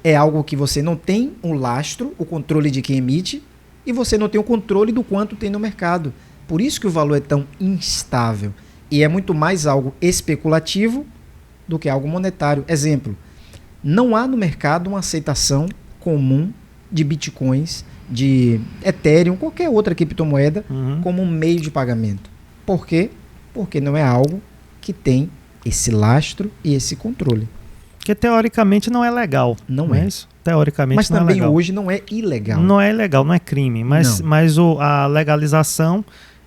É algo que você não tem um lastro, o controle de quem emite, e você não tem o controle do quanto tem no mercado. Por isso que o valor é tão instável. E é muito mais algo especulativo do que algo monetário. Exemplo, não há no mercado uma aceitação comum de bitcoins, de Ethereum, qualquer outra criptomoeda, como um meio de pagamento. Por quê? Porque não é algo que tem esse lastro e esse controle. Porque teoricamente não é legal. Não é. Isso? Teoricamente Mas não é também legal. hoje não é ilegal. Não é ilegal, não é crime. Mas a legalização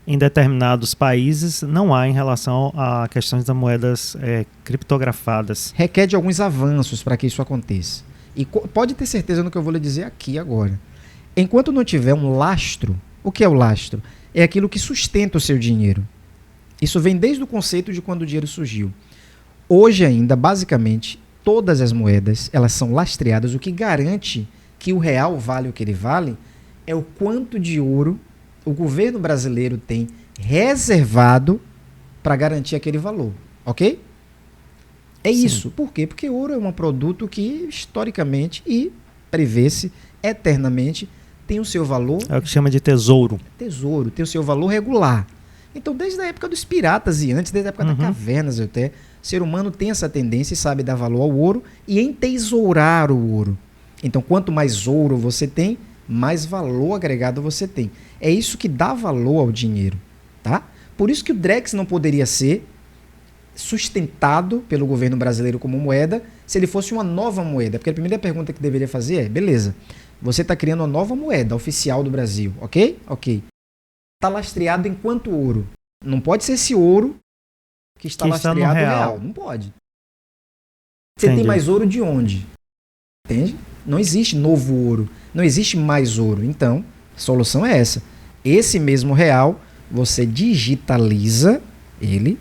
em determinados países não há em relação a questões das moedas criptografadas. Requer de alguns avanços para que isso aconteça. E pode ter certeza no que eu vou lhe dizer aqui agora. Enquanto não tiver um lastro, o que é o lastro? É aquilo que sustenta o seu dinheiro. Isso vem desde o conceito de quando o dinheiro surgiu. Hoje ainda, basicamente, todas as moedas, elas são lastreadas. O que garante que o real vale o que ele vale é o quanto de ouro o governo brasileiro tem reservado para garantir aquele valor. Ok? É Sim. isso. Por quê? Porque ouro é um produto que, historicamente e prevê-se eternamente, tem o seu valor... É o que chama de tesouro. Tesouro, tem o seu valor regular. Então, desde a época dos piratas e antes, desde a época das cavernas até, o ser humano tem essa tendência e sabe dar valor ao ouro e entesourar o ouro. Então, quanto mais ouro você tem, mais valor agregado você tem. É isso que dá valor ao dinheiro, tá? Por isso que o Drex não poderia ser sustentado pelo governo brasileiro como moeda se ele fosse uma nova moeda. Porque a primeira pergunta que deveria fazer é, beleza, você está criando uma nova moeda oficial do Brasil, ok? Ok. Está lastreado em quanto ouro? Não pode ser esse ouro que está lastreado no real. Não pode. Você tem mais ouro de onde? Entende? Não existe novo ouro. Não existe mais ouro. Então, a solução é essa. Esse mesmo real, você digitaliza ele.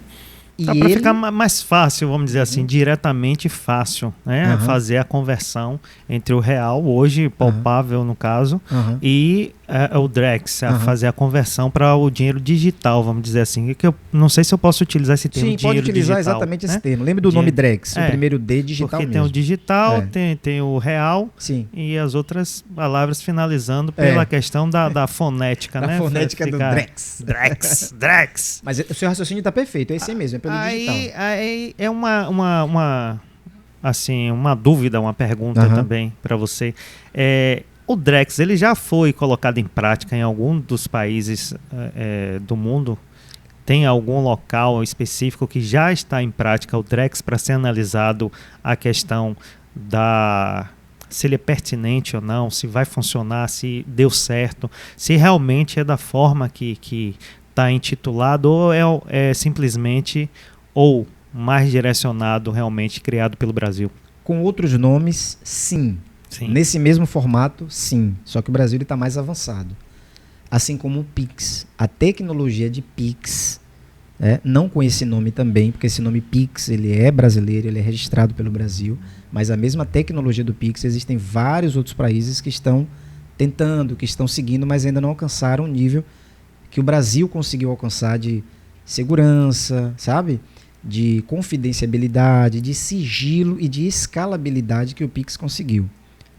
Para ficar mais fácil, vamos dizer assim, diretamente fácil, né? Fazer a conversão entre o real, hoje palpável no caso, e o Drex, fazer a conversão para o dinheiro digital, vamos dizer assim. Que eu não sei se eu posso utilizar esse termo. Sim, pode utilizar digital, exatamente esse termo. Lembre do nome Drex, o primeiro D digital porque mesmo. Tem o digital, tem o real. Sim. E as outras palavras finalizando pela questão da fonética, né? A fonética do Drex. Drex. Mas o seu raciocínio está perfeito, é esse mesmo, é pelo digital. Aí é uma dúvida, uma pergunta também para você. O Drex, ele já foi colocado em prática em algum dos países do mundo? Tem algum local específico que já está em prática o Drex para ser analisado a questão se ele é pertinente ou não, se vai funcionar, se deu certo, se realmente é da forma que está intitulado ou é simplesmente ou mais direcionado realmente criado pelo Brasil? Com outros nomes, sim. Nesse mesmo formato, sim. Só que o Brasil está mais avançado. Assim como o Pix. A tecnologia de Pix, não com esse nome também, porque esse nome Pix ele é brasileiro, ele é registrado pelo Brasil, mas a mesma tecnologia do Pix, existem vários outros países que estão tentando, que estão seguindo, mas ainda não alcançaram o nível que o Brasil conseguiu alcançar de segurança, sabe? De confidencialidade, de sigilo e de escalabilidade que o Pix conseguiu.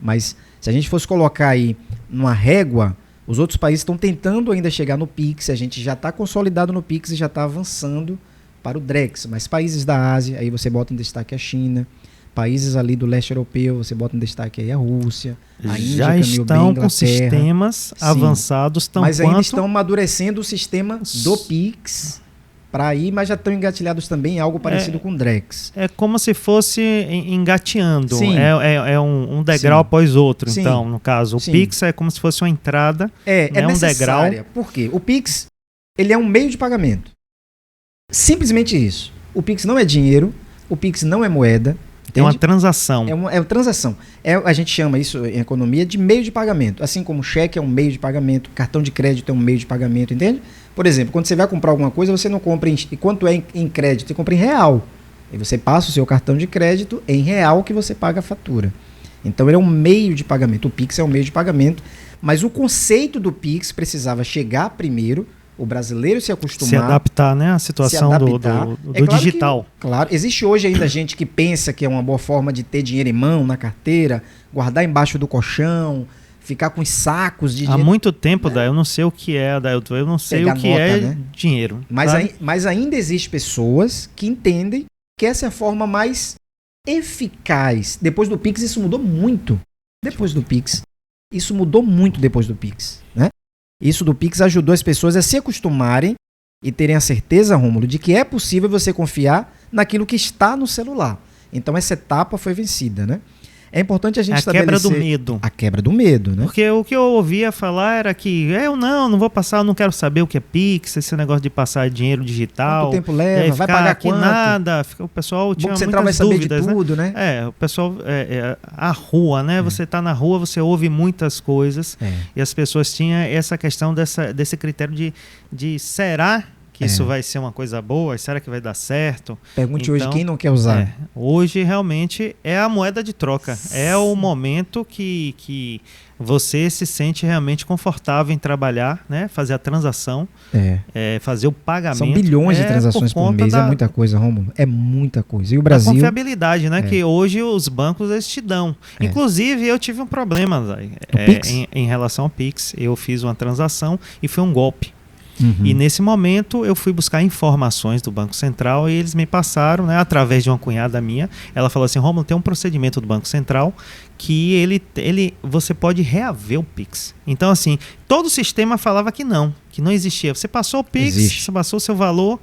Mas se a gente fosse colocar aí numa régua, os outros países estão tentando ainda chegar no Pix, a gente já está consolidado no Pix e já está avançando para o Drex. Mas países da Ásia, aí você bota em destaque a China, países ali do leste europeu, você bota em destaque aí a Rússia, a Índia, já estão com sistemas avançados, mas ainda estão amadurecendo o sistema do Pix para ir, mas já estão engatilhados também em algo parecido com o Drex. É como se fosse engateando. Sim. É um degrau após outro. Sim. Então, no caso, o Pix é como se fosse uma entrada. É um degrau. Por quê? O Pix ele é um meio de pagamento. Simplesmente isso. O Pix não é dinheiro, o Pix não é moeda. É uma transação. É uma transação. A gente chama isso em economia de meio de pagamento. Assim como cheque é um meio de pagamento, cartão de crédito é um meio de pagamento, entende? Por exemplo, quando você vai comprar alguma coisa, você não compra e quanto é em crédito? Você compra em real. E você passa o seu cartão de crédito em real que você paga a fatura. Então ele é um meio de pagamento. O Pix é um meio de pagamento, mas o conceito do Pix precisava chegar primeiro, o brasileiro se acostumar... Se adaptar, né, à situação do claro digital. Claro, existe hoje ainda gente que pensa que é uma boa forma de ter dinheiro em mão, na carteira, guardar embaixo do colchão, ficar com sacos de dinheiro. Há muito tempo, eu não sei o que é, eu não sei o que é dinheiro. Mas ainda existem pessoas que entendem que essa é a forma mais eficaz. Depois do Pix, isso mudou muito. Isso mudou muito depois do Pix, né? Isso do Pix ajudou as pessoas a se acostumarem e terem a certeza, Rômulo, de que é possível você confiar naquilo que está no celular. Então essa etapa foi vencida, né? É importante a gente estabelecer... A quebra do medo. A quebra do medo, né? Porque o que eu ouvia falar era que eu não vou passar, eu não quero saber o que é Pix, esse negócio de passar dinheiro digital. Quanto tempo leva, vai pagar aqui quanto? Nada. O pessoal tinha Banco Central vai muitas saber dúvidas, de tudo, né? O pessoal... a rua, né? Você está na rua, você ouve muitas coisas e as pessoas tinham essa questão desse critério de será que isso vai ser uma coisa boa? Será que vai dar certo? Pergunte hoje quem não quer usar. Hoje realmente é a moeda de troca. É o momento que você se sente realmente confortável em trabalhar, né? Fazer a transação, fazer o pagamento. São bilhões de transações por mês, é muita coisa, Rômulo. É muita coisa. E o Brasil... A confiabilidade, né? Que hoje os bancos eles te dão. Inclusive, eu tive um problema em relação ao Pix. Eu fiz uma transação e foi um golpe. E nesse momento eu fui buscar informações do Banco Central e eles me passaram, né, através de uma cunhada minha. Ela falou assim: Rômulo, tem um procedimento do Banco Central que você pode reaver o Pix. Então assim, todo o sistema falava que não existia. Você passou o Pix, você passou o seu valor.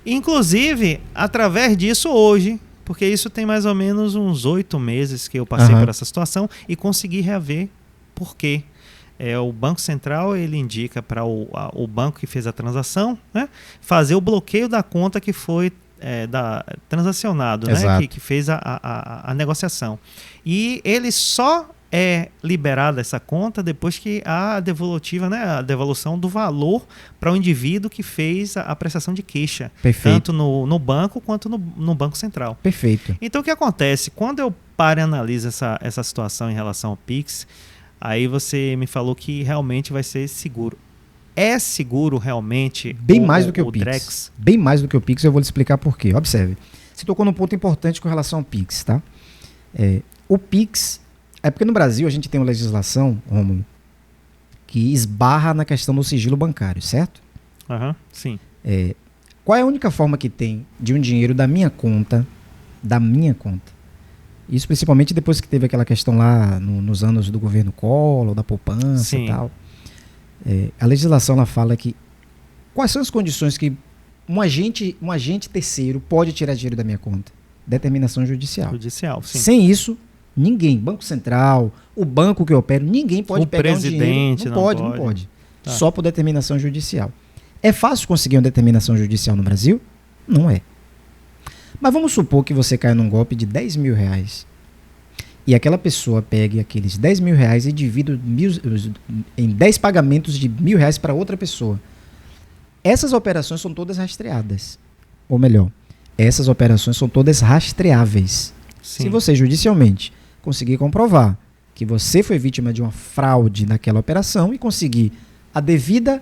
Inclusive, através disso hoje, porque isso tem mais ou menos uns 8 meses que eu passei por essa situação e consegui reaver. Por quê? O Banco Central ele indica para o banco que fez a transação, né, fazer o bloqueio da conta que foi transacionado, né, que fez a negociação. E ele só é liberada essa conta depois que a devolutiva, né, a devolução do valor para o indivíduo que fez a prestação de queixa. Perfeito. Tanto no banco quanto no Banco Central. Perfeito. Então o que acontece? Quando eu paro e analiso essa situação em relação ao Pix, aí você me falou que realmente vai ser seguro. É seguro realmente bem mais do que o Pix. Drex? Bem mais do que o Pix, eu vou lhe explicar por quê. Observe. Você tocou num ponto importante com relação ao Pix, tá? O Pix... É porque no Brasil a gente tem uma legislação, Rômulo, que esbarra na questão do sigilo bancário, certo? Sim. Qual é a única forma que tem de um dinheiro da minha conta, isso principalmente depois que teve aquela questão lá nos anos do governo Collor, da poupança e tal. A legislação ela fala que quais são as condições que um agente terceiro pode tirar dinheiro da minha conta? Determinação judicial. Sim. Sem isso, ninguém, Banco Central, o banco que eu opero, ninguém pode pegar um dinheiro. Não pode. Tá. Só por determinação judicial. É fácil conseguir uma determinação judicial no Brasil? Não é. Mas vamos supor que você caia num golpe de 10 mil reais e aquela pessoa pegue aqueles 10 mil reais e divida em 10 pagamentos de R$1.000 para outra pessoa. Essas operações são todas rastreadas. Ou melhor, essas operações são todas rastreáveis. Sim. Se você judicialmente conseguir comprovar que você foi vítima de uma fraude naquela operação e conseguir a devida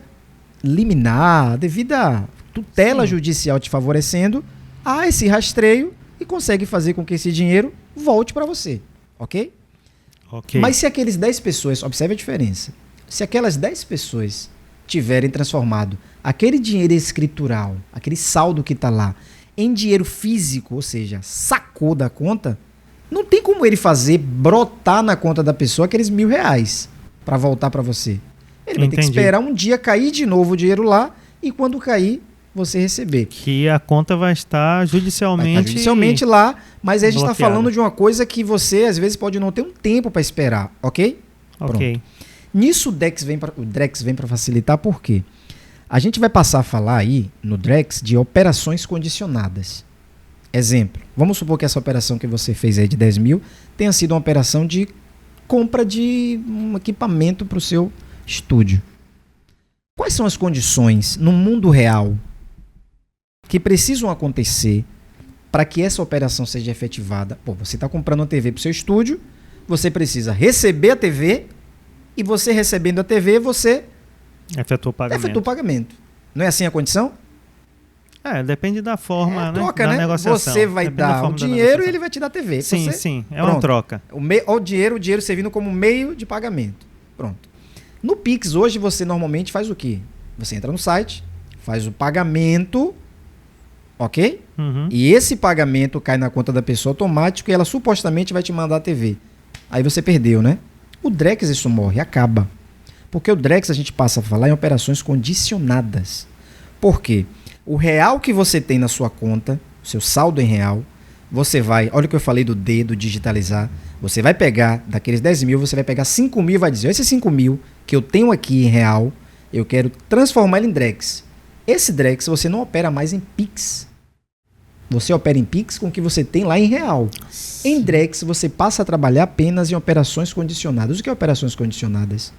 liminar, a devida tutela judicial te favorecendo, há esse rastreio e consegue fazer com que esse dinheiro volte para você, ok? Mas se aqueles 10 pessoas, observe a diferença, se aquelas 10 pessoas tiverem transformado aquele dinheiro escritural, aquele saldo que está lá, em dinheiro físico, ou seja, sacou da conta, não tem como ele fazer brotar na conta da pessoa aqueles R$1.000 para voltar para você. Ele vai ter que esperar um dia cair de novo o dinheiro lá e quando cair, você receber. Que a conta vai estar judicialmente lá, mas a gente está falando de uma coisa que você às vezes pode não ter um tempo para esperar, ok? Ok. Nisso o Drex vem para facilitar, por quê? A gente vai passar a falar aí no Drex de operações condicionadas. Exemplo, vamos supor que essa operação que você fez aí de 10 mil tenha sido uma operação de compra de um equipamento para o seu estúdio. Quais são as condições no mundo real que precisam acontecer para que essa operação seja efetivada? Pô, você está comprando uma TV para o seu estúdio, você precisa receber a TV e você recebendo a TV, você efetua o pagamento. Não é assim a condição? Depende da forma, troca, da né? negociação. Você vai dar o dinheiro e ele vai te dar a TV. Sim, uma troca. O dinheiro servindo como meio de pagamento. Pronto. No Pix, hoje, você normalmente faz o quê? Você entra no site, faz o pagamento, ok? E esse pagamento cai na conta da pessoa automático e ela supostamente vai te mandar a TV. Aí você perdeu, né? O Drex isso morre, acaba. Porque o Drex a gente passa a falar em operações condicionadas. Por quê? O real que você tem na sua conta, o seu saldo em real, você vai, olha o que eu falei do D, do digitalizar, você vai pegar, daqueles 10 mil, você vai pegar 5 mil e vai dizer, esses 5 mil que eu tenho aqui em real, eu quero transformar ele em Drex. Esse Drex você não opera mais em Pix. Você opera em Pix com o que você tem lá em real. Em Drex você passa a trabalhar apenas em operações condicionadas. O que é operações condicionadas?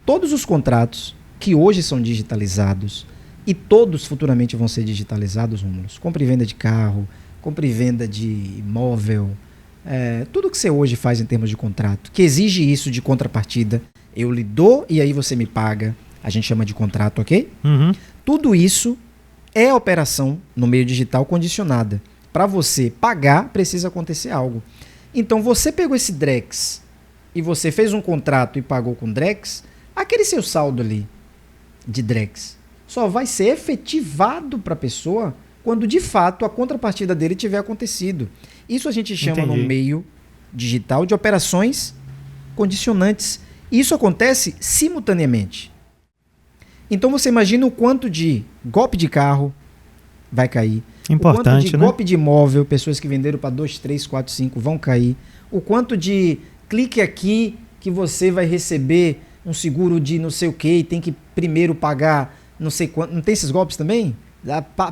Todos os contratos que hoje são digitalizados e todos futuramente vão ser digitalizados, Rômulos, compra e venda de carro, compra e venda de imóvel, tudo que você hoje faz em termos de contrato, que exige isso de contrapartida, eu lhe dou e aí você me paga, a gente chama de contrato, ok? Uhum. Tudo isso é operação no meio digital condicionada. Para você pagar, precisa acontecer algo. Então você pegou esse Drex e você fez um contrato e pagou com Drex, aquele seu saldo ali de Drex só vai ser efetivado para a pessoa quando de fato a contrapartida dele tiver acontecido. Isso a gente chama no meio digital de operações condicionantes. Isso acontece simultaneamente. Então você imagina o quanto de golpe de carro vai cair. Importante, o quanto de né? golpe de imóvel, pessoas que venderam para 2, 3, 4, 5 vão cair. O quanto de clique aqui que você vai receber um seguro de não sei o que e tem que primeiro pagar não sei quanto. Não tem esses golpes também?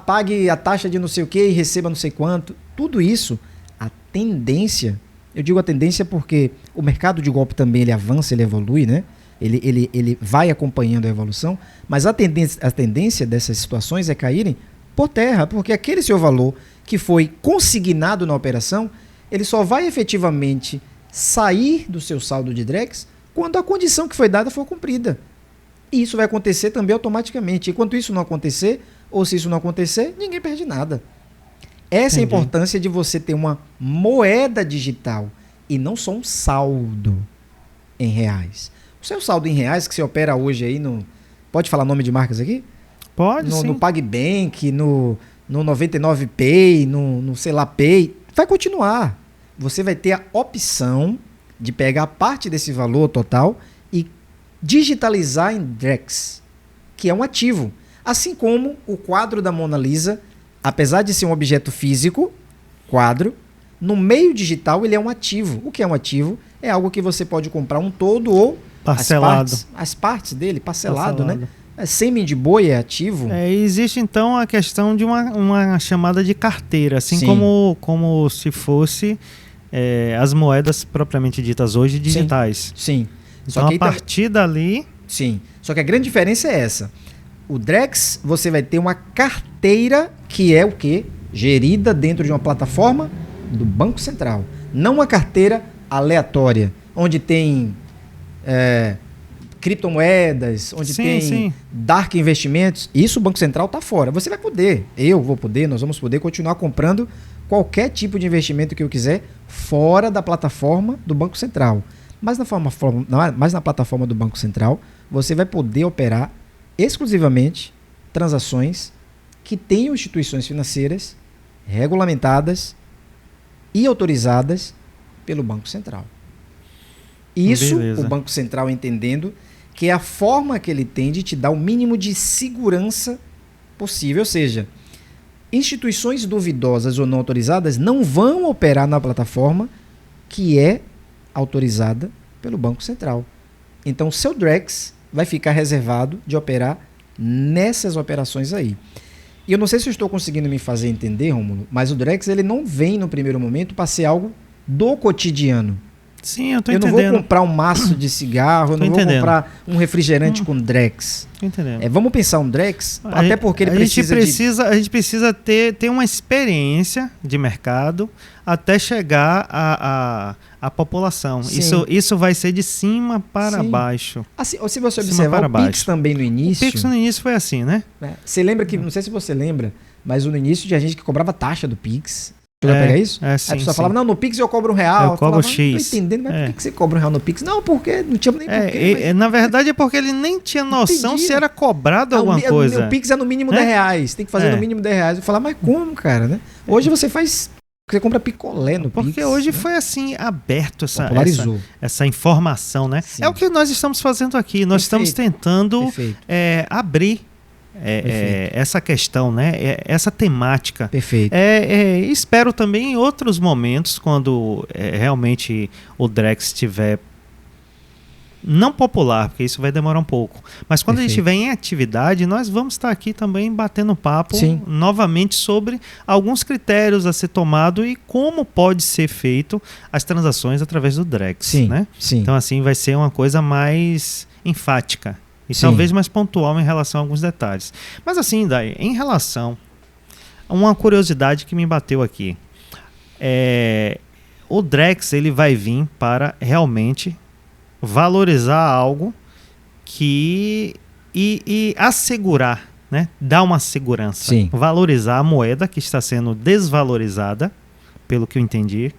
Pague a taxa de não sei o que e receba não sei quanto. Tudo isso, a tendência, eu digo a tendência porque o mercado de golpe também ele avança, ele evolui, né? Ele vai acompanhando a evolução, mas a tendência dessas situações é caírem por terra, porque aquele seu valor que foi consignado na operação, ele só vai efetivamente sair do seu saldo de Drex quando a condição que foi dada for cumprida. E isso vai acontecer também automaticamente. Enquanto isso não acontecer, ou se isso não acontecer, ninguém perde nada. Essa é a importância de você ter uma moeda digital e não só um saldo em reais. O seu saldo em reais que você opera hoje aí no... Pode falar nome de marcas aqui? Pode, sim. No PagBank, no 99Pay, no sei lá Pay, vai continuar. Você vai ter a opção de pegar parte desse valor total e digitalizar em Drex, que é um ativo. Assim como o quadro da Mona Lisa, apesar de ser um objeto físico, quadro, no meio digital ele é um ativo. O que é um ativo? É algo que você pode comprar um todo ou parcelado. As partes dele, parcelado, né? Sêmen de boi é ativo. Existe então a questão de uma chamada de carteira, assim como se fosse as moedas propriamente ditas hoje digitais. Sim. Então a partir dali... Sim, só que a grande diferença é essa. O Drex, você vai ter uma carteira que é o quê? Gerida dentro de uma plataforma do Banco Central. Não uma carteira aleatória, onde tem criptomoedas, onde tem dark investimentos. Isso o Banco Central está fora. Você vai poder, eu vou poder, nós vamos poder continuar comprando qualquer tipo de investimento que eu quiser fora da plataforma do Banco Central. Mas na plataforma do Banco Central, você vai poder operar exclusivamente transações que tenham instituições financeiras regulamentadas e autorizadas pelo Banco Central. Isso, o Banco Central entendendo que é a forma que ele tem de te dar o mínimo de segurança possível. Ou seja, instituições duvidosas ou não autorizadas não vão operar na plataforma que é autorizada pelo Banco Central. Então, o seu Drex vai ficar reservado de operar nessas operações aí. E eu não sei se eu estou conseguindo me fazer entender, Rômulo, mas o Drex ele não vem no primeiro momento para ser algo do cotidiano. Sim, eu estou entendendo. Eu não vou comprar um maço de cigarro, eu não vou comprar um refrigerante com Drex. Estou entendendo. Vamos pensar um Drex, até porque ele precisa A gente precisa ter uma experiência de mercado até chegar à população. Isso vai ser de cima para baixo. Assim, se você observar, o Pix também no início... O Pix no início foi assim, né? Você lembra que, não sei se você lembra, mas no início tinha gente que cobrava taxa do Pix. Você vai pegar isso? Sim, a pessoa falava, não, no Pix eu cobro R$1. Eu cobro X. Não tô entendendo, mas por que você cobra R$1 no Pix? Não, porque não tinha nem porquê. Mas... Na verdade é porque ele nem tinha noção se era cobrado alguma coisa. O Pix é no mínimo R$10. Tem que fazer no mínimo R$10. Eu falava, mas como, cara, né? Hoje você compra picolé no Pix. Porque hoje foi assim, aberto essa informação, né? Sim. É o que nós estamos fazendo aqui. Nós estamos tentando abrir essa questão, né? Essa temática. Perfeito. Espero também em outros momentos, quando realmente o Drex estiver não popular, porque isso vai demorar um pouco, mas quando a gente estiver em atividade, nós vamos estar aqui também batendo papo novamente sobre alguns critérios a ser tomado e como pode ser feito as transações através do Drex, né? Então assim vai ser uma coisa mais enfática e talvez mais pontual em relação a alguns detalhes. Mas assim, Dai, em relação a uma curiosidade que me bateu aqui, o Drex ele vai vir para realmente valorizar algo e assegurar, né? Dar uma segurança. Valorizar a moeda que está sendo desvalorizada, pelo que eu entendi,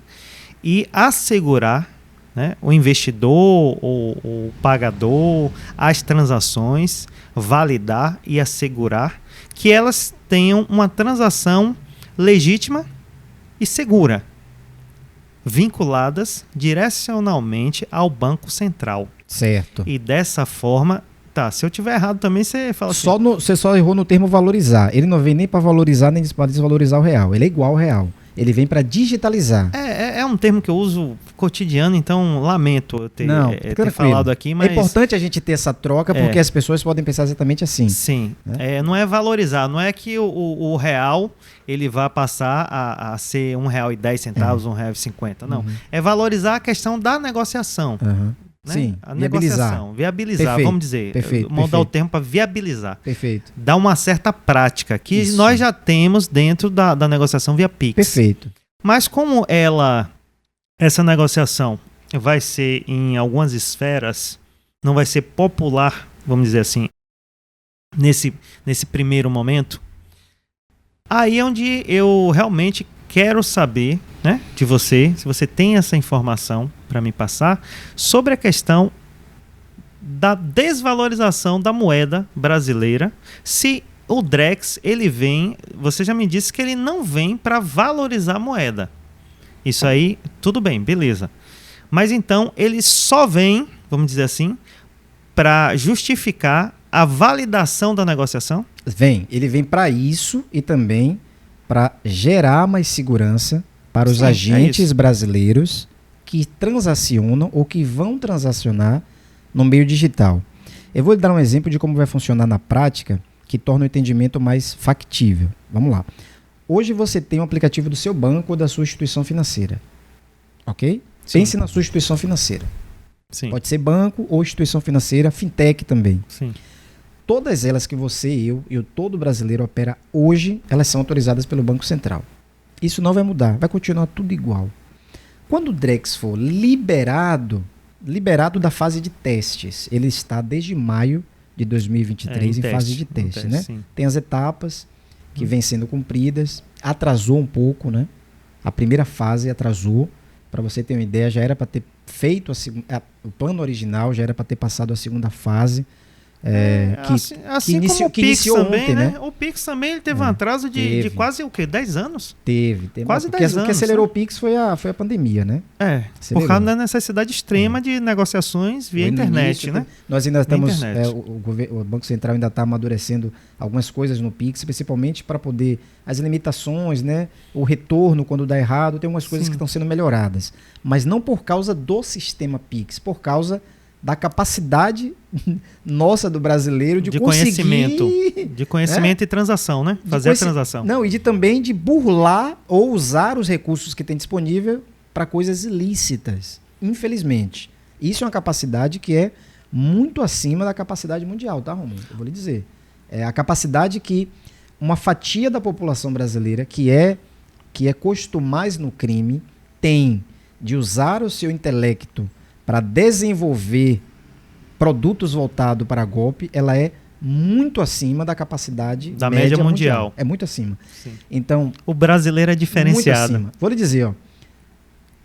e assegurar, né, o investidor, o pagador, as transações, validar e assegurar que elas tenham uma transação legítima e segura, vinculadas direcionalmente ao Banco Central. Certo. E dessa forma, se eu tiver errado também, você fala assim. Você só errou no termo valorizar. Ele não vem nem para valorizar, nem para desvalorizar o real. Ele é igual ao real. Ele vem para digitalizar. É um termo que eu uso cotidiano, então lamento eu ter falado aqui. Mas é importante a gente ter essa troca, porque as pessoas podem pensar exatamente assim. Sim. Né? Não é valorizar, não é que o real ele vai passar a ser R$1,10, R$1,50. Não. É valorizar a questão da negociação. Né? Sim, a negociação, viabilizar, perfeito, vamos dizer, mudar o termo para viabilizar. Perfeito. Dar uma certa prática que nós já temos dentro da negociação via Pix. Perfeito. Mas como essa negociação vai ser em algumas esferas, não vai ser popular, vamos dizer assim, nesse primeiro momento, aí é onde eu realmente quero saber, né, de você, se você tem essa informação para me passar, sobre a questão da desvalorização da moeda brasileira. Se o Drex, ele vem, você já me disse que ele não vem para valorizar a moeda. Isso aí, tudo bem, beleza. Mas então, ele só vem, vamos dizer assim, para justificar a validação da negociação? Ele vem para isso e também para gerar mais segurança para os agentes brasileiros que transacionam ou que vão transacionar no meio digital. Eu vou lhe dar um exemplo de como vai funcionar na prática, que torna o entendimento mais factível. Vamos lá. Hoje você tem um aplicativo do seu banco ou da sua instituição financeira. Ok? Sim. Pense na sua instituição financeira. Sim. Pode ser banco ou instituição financeira, fintech também. Sim. Todas elas que você, eu, todo brasileiro opera hoje, elas são autorizadas pelo Banco Central. Isso não vai mudar, vai continuar tudo igual. Quando o Drex for liberado da fase de testes, ele está desde maio de 2023 em fase de teste, né? Sim. Tem as etapas que vêm sendo cumpridas, atrasou um pouco, né? A primeira fase atrasou, para você ter uma ideia, já era para ter feito o plano original, já era para ter passado a segunda fase. Assim como o Pix também, ontem, né? O Pix também ele teve um atraso de quase 10 anos? Teve quase 10 anos. O que acelerou o Pix foi a pandemia, né? Por causa da necessidade extrema de negociações via internet, né? Nós ainda estamos, o Banco Central ainda está amadurecendo algumas coisas no Pix, principalmente para poder, as limitações, né? O retorno quando dá errado, tem algumas coisas que estão sendo melhoradas. Mas não por causa do sistema Pix, por causa da capacidade nossa do brasileiro de conhecimento e transação, né? Fazer a transação. Não, e também de burlar ou usar os recursos que tem disponível para coisas ilícitas, infelizmente. Isso é uma capacidade que é muito acima da capacidade mundial, tá, Romulo? Eu vou lhe dizer. É a capacidade que uma fatia da população brasileira que é costumais no crime tem de usar o seu intelecto para desenvolver produtos voltados para golpe, ela é muito acima da capacidade da média mundial. É muito acima. Sim. Então, o brasileiro é diferenciado. Muito acima. Vou lhe dizer,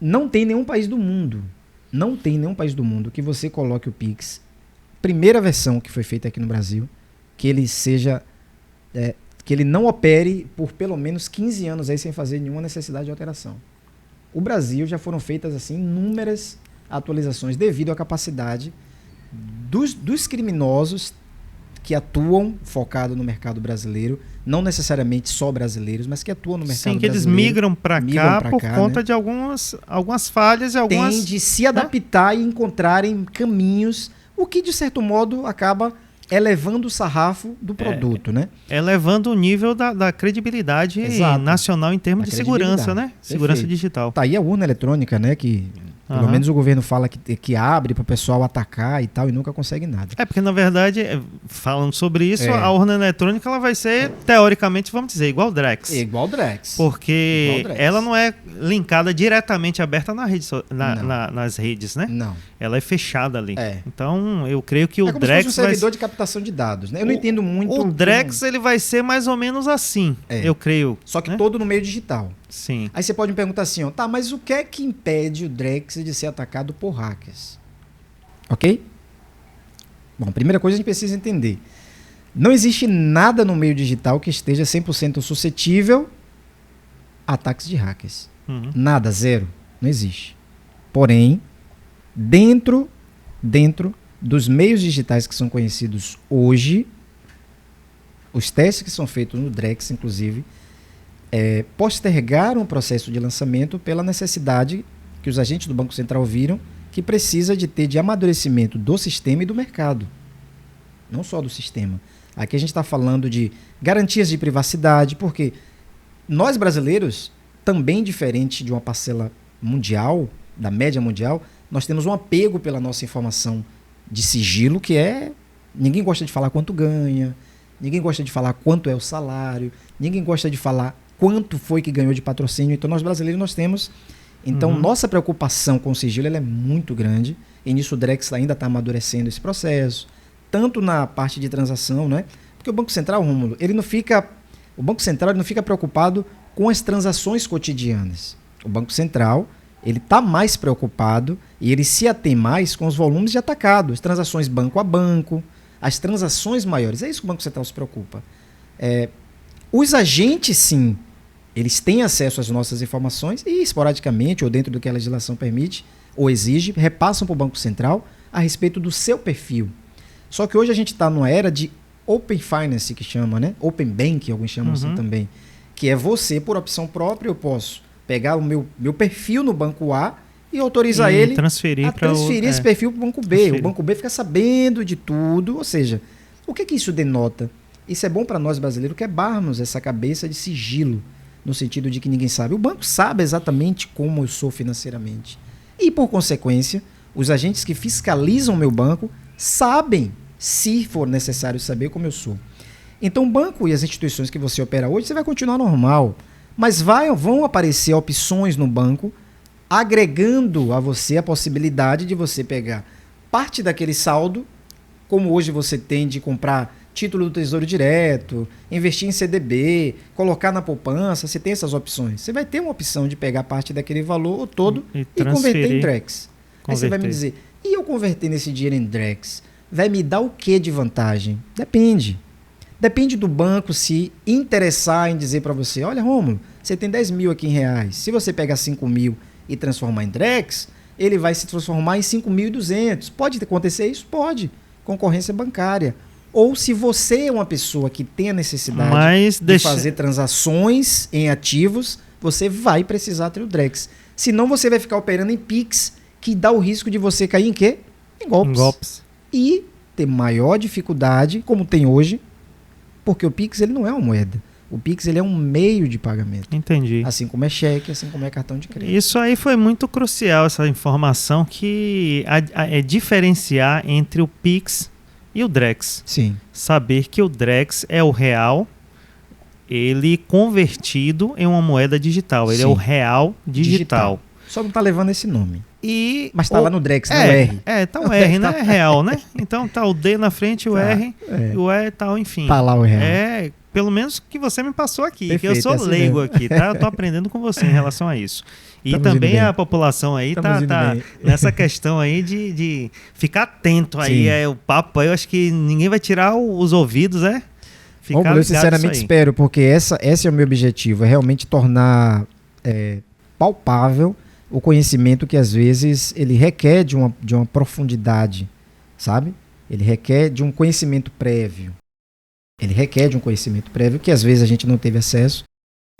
não tem nenhum país do mundo que você coloque o Pix, primeira versão que foi feita aqui no Brasil, que ele seja que ele não opere por pelo menos 15 anos aí sem fazer nenhuma necessidade de alteração. O Brasil já foram feitas assim inúmeras atualizações devido à capacidade dos criminosos que atuam focado no mercado brasileiro, não necessariamente só brasileiros, mas que atuam no mercado Sim, que brasileiro. eles migram para cá por conta né? de algumas falhas e algumas... Tem de se adaptar e encontrarem caminhos, o que de certo modo acaba elevando o sarrafo do produto, né? Elevando o nível da credibilidade nacional em termos de segurança, né? Segurança digital. Tá aí a urna eletrônica, né? Que pelo menos o governo fala que abre para o pessoal atacar e tal, e nunca consegue nada. Porque na verdade, falando sobre isso, a urna eletrônica ela vai ser, teoricamente, vamos dizer, igual o Drex. Igual o Drex. Porque ela não é linkada diretamente, aberta nas redes, né? Não. Ela é fechada ali. Então, eu creio que o como Drex se fosse um servidor de captação de dados, né? Eu não entendo muito. O Drex, ele vai ser mais ou menos assim, eu creio. Só que todo no meio digital. Sim. Aí você pode me perguntar assim, ó, tá, mas o que é que impede o Drex de ser atacado por hackers? Ok? Bom, primeira coisa a gente precisa entender. Não existe nada no meio digital que esteja 100% suscetível a ataques de hackers. Nada, zero. Não existe. Porém, dentro dos meios digitais que são conhecidos hoje, os testes que são feitos no Drex, inclusive, postergaram o processo de lançamento pela necessidade que os agentes do Banco Central viram que precisa de amadurecimento do sistema e do mercado. Não só do sistema. Aqui a gente está falando de garantias de privacidade, porque nós brasileiros, também diferente de uma parcela mundial, da média mundial, nós temos um apego pela nossa informação de sigilo, que ninguém gosta de falar quanto ganha, ninguém gosta de falar quanto é o salário, ninguém gosta de falar quanto foi que ganhou de patrocínio. Então nós brasileiros nós temos... Então nossa preocupação com o sigilo ela é muito grande, e nisso o Drex ainda está amadurecendo esse processo, tanto na parte de transação, né? Porque o Banco Central, Rômulo, o Banco Central ele não fica preocupado com as transações cotidianas. O Banco Central ele está mais preocupado e ele se atém mais com os volumes de atacado, as transações banco a banco, as transações maiores. É isso que o Banco Central se preocupa. Os agentes, sim, eles têm acesso às nossas informações e, esporadicamente, ou dentro do que a legislação permite ou exige, repassam para o Banco Central a respeito do seu perfil. Só que hoje a gente está numa era de Open Finance, que chama, né? Open Bank, alguns chamam assim também. Que é você, por opção própria, eu posso pegar o meu perfil no banco A e autorizar ele transferir esse perfil para o banco B. O banco B fica sabendo de tudo. Ou seja, o que isso denota? Isso é bom para nós brasileiros quebrarmos essa cabeça de sigilo, no sentido de que ninguém sabe. O banco sabe exatamente como eu sou financeiramente. E, por consequência, os agentes que fiscalizam o meu banco sabem, se for necessário saber, como eu sou. Então, o banco e as instituições que você opera hoje, você vai continuar normal. Mas vão aparecer opções no banco agregando a você a possibilidade de você pegar parte daquele saldo, como hoje você tem de comprar título do Tesouro Direto, investir em CDB, colocar na poupança, você tem essas opções. Você vai ter uma opção de pegar parte daquele valor todo e converter em Drex. Aí você vai me dizer, e eu converter nesse dinheiro em Drex, vai me dar o que de vantagem? Depende. Depende do banco se interessar em dizer para você, olha, Rômulo, você tem 10 mil aqui em reais. Se você pegar 5 mil e transformar em Drex, ele vai se transformar em 5.200. Pode acontecer isso? Pode. Concorrência bancária. Ou se você é uma pessoa que tem a necessidade de fazer transações em ativos, você vai precisar ter o Drex. Senão você vai ficar operando em Pix, que dá o risco de você cair em quê? Em golpes. E ter maior dificuldade, como tem hoje, porque o Pix ele não é uma moeda. O Pix ele é um meio de pagamento. Entendi. Assim como é cheque, assim como é cartão de crédito. Isso aí foi muito crucial, essa informação, que é diferenciar entre o Pix e o Drex. Sim. Saber que o Drex é o real, ele convertido em uma moeda digital. Ele é o real digital. Só não tá levando esse nome. Mas tá lá no Drex, no R. Tá o R, né? É real, né? Então tá o D na frente e o R. E o E tal, enfim. Tá lá o real. Pelo menos que você me passou aqui. Perfeito, que eu sou assim leigo mesmo. aqui, tá? Eu tô aprendendo com você em relação a isso. E Estamos também a população aí tá nessa questão aí de ficar atento aí. O papo aí, eu acho que ninguém vai tirar os ouvidos, Ficar eu sinceramente espero, porque esse é o meu objetivo, é realmente tornar palpável o conhecimento que às vezes ele requer de uma profundidade, sabe? ele requer de um conhecimento prévio. Ele requer de um conhecimento prévio que às vezes a gente não teve acesso.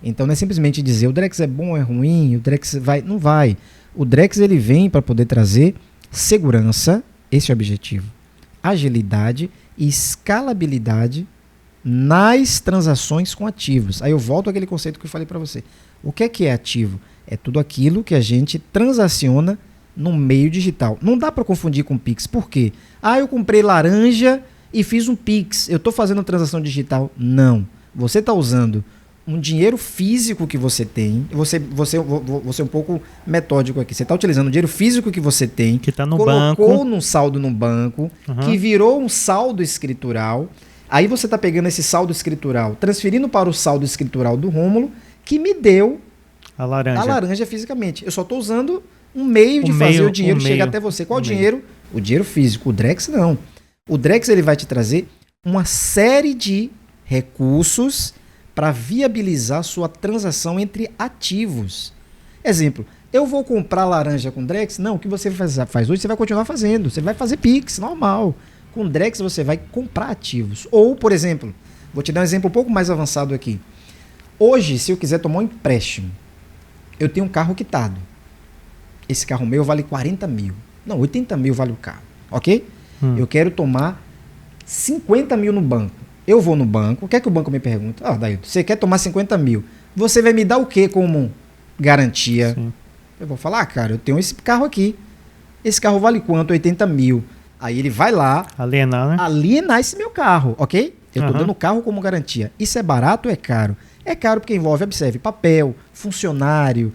Então não é simplesmente dizer o Drex é bom, é ruim, o Drex vai... Não vai. O Drex ele vem para poder trazer segurança, esse é o objetivo, agilidade e escalabilidade nas transações com ativos. Aí eu volto àquele conceito que eu falei para você. O que é ativo? É tudo aquilo que a gente transaciona no meio digital. Não dá para confundir com Pix. Por quê? Eu comprei laranja e fiz um Pix. Eu estou fazendo transação digital. Não. Você está usando um dinheiro físico que você tem. Você é um pouco metódico aqui. Você está utilizando o dinheiro físico que você tem. Que está no banco. Colocou num saldo no banco. Que virou um saldo escritural. Aí você está pegando esse saldo escritural, transferindo para o saldo escritural do Rômulo, que me deu a laranja fisicamente. Eu só estou usando um meio de fazer o dinheiro chegar até você. Qual o dinheiro? O dinheiro físico. O Drex não. O Drex ele vai te trazer uma série de recursos para viabilizar sua transação entre ativos. Exemplo, eu vou comprar laranja com Drex? Não, o que você faz hoje, você vai continuar fazendo. Você vai fazer Pix, normal. Com Drex você vai comprar ativos. Ou, por exemplo, vou te dar um exemplo um pouco mais avançado aqui. Hoje, se eu quiser tomar um empréstimo, eu tenho um carro quitado. Esse carro meu vale 40 mil. Não, 80 mil vale o carro. Ok? Eu quero tomar 50 mil no banco. Eu vou no banco. O que é que o banco me pergunta? Dailton, você quer tomar 50 mil? Você vai me dar o que como garantia? Sim. Eu vou falar, cara, eu tenho esse carro aqui. Esse carro vale quanto? 80 mil. Aí ele vai lá alienar, né? Alienar esse meu carro, ok? Eu estou dando o carro como garantia. Isso é barato ou é caro? É caro porque envolve, observe, papel, funcionário,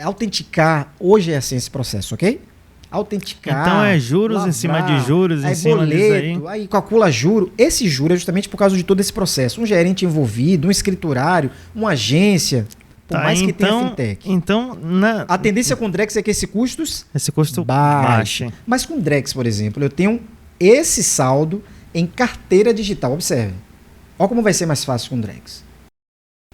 autenticar. Hoje é assim esse processo, ok? Autenticar. Então é juros lavar, em cima de juros, em cima boleto, aí calcula juro. Esse juro é justamente por causa de todo esse processo. Um gerente envolvido, um escriturário, uma agência... Por mais que tenha fintech. Então, a tendência com o Drex é que esse custo baixe. Mas com o Drex, por exemplo, eu tenho esse saldo em carteira digital. Observe. Olha como vai ser mais fácil com o Drex.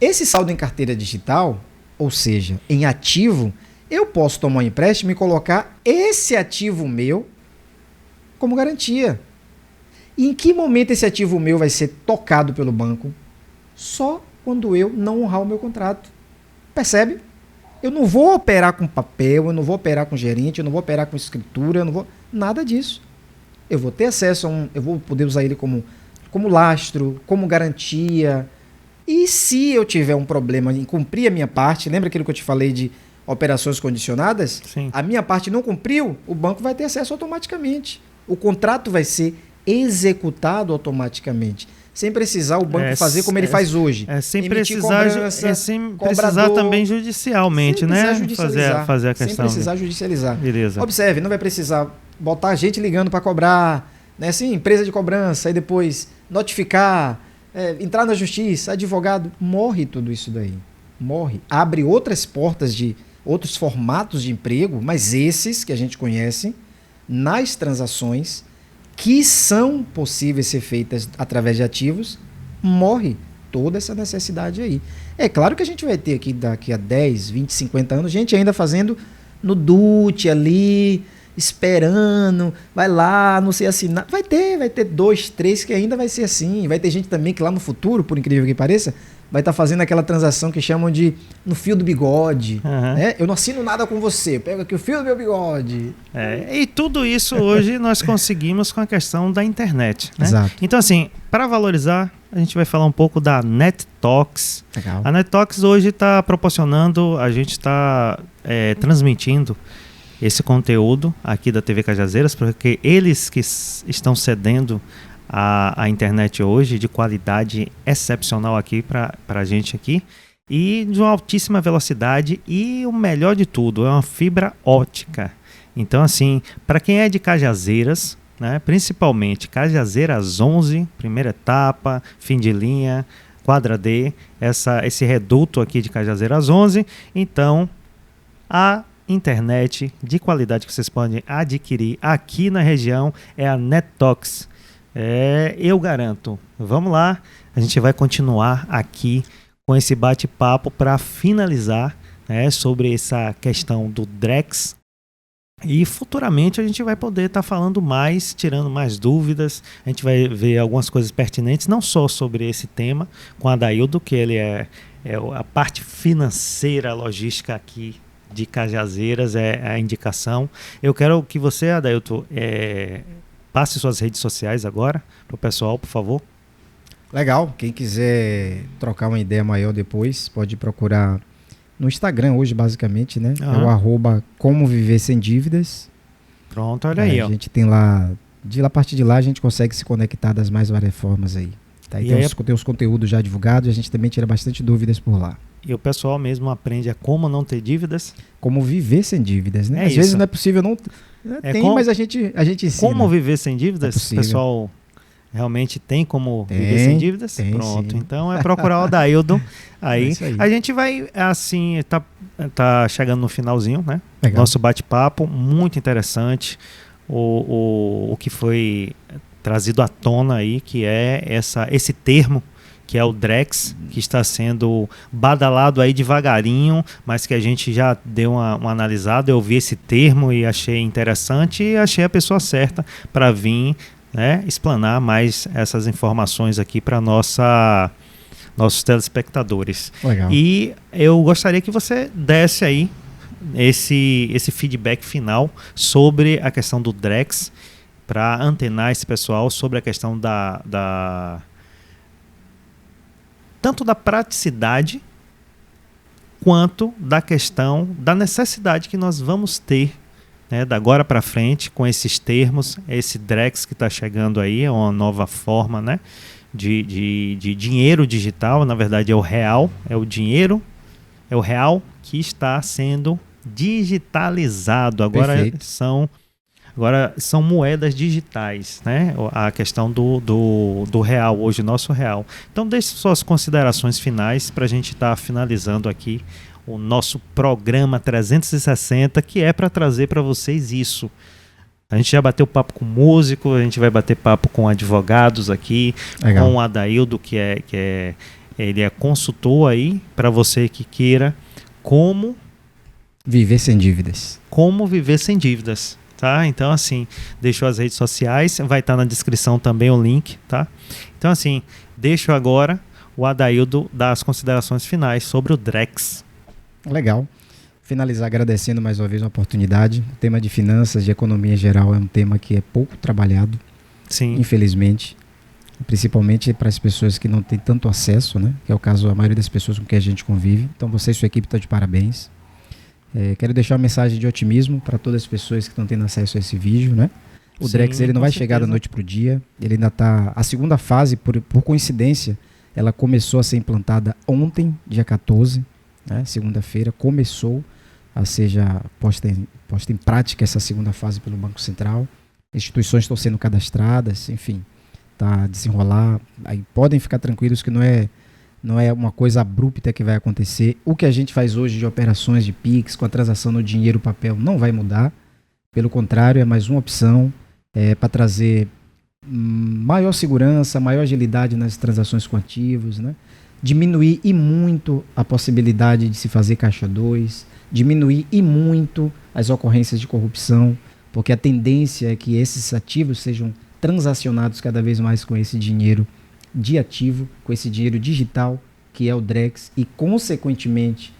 Esse saldo em carteira digital, ou seja, em ativo, eu posso tomar um empréstimo e colocar esse ativo meu como garantia. E em que momento esse ativo meu vai ser tocado pelo banco? Só quando eu não honrar o meu contrato. Percebe? Eu não vou operar com papel, eu não vou operar com gerente, eu não vou operar com escritura, eu não vou... Nada disso. Eu vou ter acesso a eu vou poder usar ele como lastro, como garantia. E se eu tiver um problema em cumprir a minha parte, lembra aquilo que eu te falei de operações condicionadas? Sim. A minha parte não cumpriu, o banco vai ter acesso automaticamente. O contrato vai ser executado automaticamente. Sem precisar o banco fazer como ele faz hoje. Sem precisar também judicialmente, né? Fazer a questão. Sem precisar judicializar. Beleza. Observe, não vai precisar botar gente ligando para cobrar, né? Assim, empresa de cobrança, aí depois notificar, entrar na justiça, advogado. Morre tudo isso daí. Morre. Abre outras portas de outros formatos de emprego, mas esses que a gente conhece, nas transações que são possíveis ser feitas através de ativos, morre toda essa necessidade aí. É claro que a gente vai ter aqui daqui a 10, 20, 50 anos, gente ainda fazendo no DUT ali, esperando, vai lá, não sei assinar. Vai ter 2, 3 que ainda vai ser assim. Vai ter gente também que lá no futuro, por incrível que pareça, vai estar fazendo aquela transação que chamam de no fio do bigode. Né? Eu não assino nada com você, eu pego aqui o fio do meu bigode. E tudo isso hoje nós conseguimos com a questão da internet. Né? Exato. Então, assim, para valorizar, a gente vai falar um pouco da NetTalks. Legal. A NetTalks hoje está proporcionando, a gente está transmitindo esse conteúdo aqui da TV Cajazeiras, porque eles que estão cedendo a internet hoje de qualidade excepcional aqui para a gente aqui e de uma altíssima velocidade e o melhor de tudo, é uma fibra ótica. Então assim, para quem é de Cajazeiras, né, principalmente Cajazeiras 11, primeira etapa, fim de linha, quadra D, esse reduto aqui de Cajazeiras 11, então a internet de qualidade que vocês podem adquirir aqui na região é a NetTalks. Eu garanto. Vamos lá, a gente vai continuar aqui com esse bate-papo para finalizar, né, sobre essa questão do Drex E futuramente a gente vai poder estar falando mais, tirando mais dúvidas. A gente vai ver algumas coisas pertinentes, não só sobre esse tema, com o Adaildo, que ele é a parte financeira, logística aqui de Cajazeiras, é a indicação. Eu quero que você, Adaildo, passe suas redes sociais agora para o pessoal, por favor. Legal, quem quiser trocar uma ideia maior depois, pode procurar no Instagram hoje, basicamente, né? É o @como viver sem dívidas. Pronto, olha aí, ó. A gente tem lá, a partir de lá a gente consegue se conectar das mais várias formas aí. Tá? E tem os conteúdos já divulgados, a gente também tira bastante dúvidas por lá. E o pessoal mesmo aprende a como não ter dívidas. Como viver sem dívidas, né? Às vezes não é possível, não tem, mas a gente ensina. Como viver sem dívidas? O pessoal realmente tem como viver sem dívidas? Tem, pronto, sim. Então é procurar o Adaildo. Aí a gente vai, assim, tá chegando no finalzinho, né? Legal. Nosso bate-papo, muito interessante. O que foi trazido à tona aí, que é esse termo, que é o Drex, que está sendo badalado aí devagarinho, mas que a gente já deu uma analisada. Eu vi esse termo e achei interessante e achei a pessoa certa para vir, né, explanar mais essas informações aqui para nossos telespectadores. Legal. E eu gostaria que você desse aí esse feedback final sobre a questão do Drex, para antenar esse pessoal sobre a questão tanto da praticidade quanto da questão da necessidade que nós vamos ter, né, da agora para frente com esses termos. Esse Drex que está chegando aí é uma nova forma, né, de dinheiro digital. Na verdade é o real, é o dinheiro, é o real que está sendo digitalizado. Agora são moedas digitais, né? A questão do real, hoje, nosso real. Então, deixe suas considerações finais para a gente estar finalizando aqui o nosso programa 360, que é para trazer para vocês isso. A gente já bateu papo com músico, a gente vai bater papo com advogados aqui, Legal. Com o Adaildo, ele é consultor aí, para você que queira como viver sem dívidas. Como viver sem dívidas. Tá? Então, assim, deixou as redes sociais, vai estar na descrição também o link, tá? Então, assim, deixo agora o Adaildo dar as considerações finais sobre o Drex. Legal. Finalizar agradecendo mais uma vez a oportunidade. O tema de finanças, de economia em geral, é um tema que é pouco trabalhado, sim, infelizmente, principalmente para as pessoas que não têm tanto acesso, né? Que é o caso da maioria das pessoas com quem a gente convive. Então, você e sua equipe estão de parabéns. Quero deixar uma mensagem de otimismo para todas as pessoas que estão tendo acesso a esse vídeo, né? O Drex, ele não vai chegar da noite para o dia, ele ainda está... A segunda fase, por coincidência, ela começou a ser implantada ontem, dia 14, né? Segunda-feira, começou a ser já posta em prática essa segunda fase pelo Banco Central. Instituições estão sendo cadastradas, enfim, tá a desenrolar. Aí podem ficar tranquilos que não é uma coisa abrupta que vai acontecer. O que a gente faz hoje de operações de Pix, com a transação no dinheiro papel, não vai mudar. Pelo contrário, é mais uma opção para trazer maior segurança, maior agilidade nas transações com ativos, né? Diminuir e muito a possibilidade de se fazer caixa 2, diminuir e muito as ocorrências de corrupção, porque a tendência é que esses ativos sejam transacionados cada vez mais com esse dinheiro de ativo, com esse dinheiro digital, que é o Drex, e consequentemente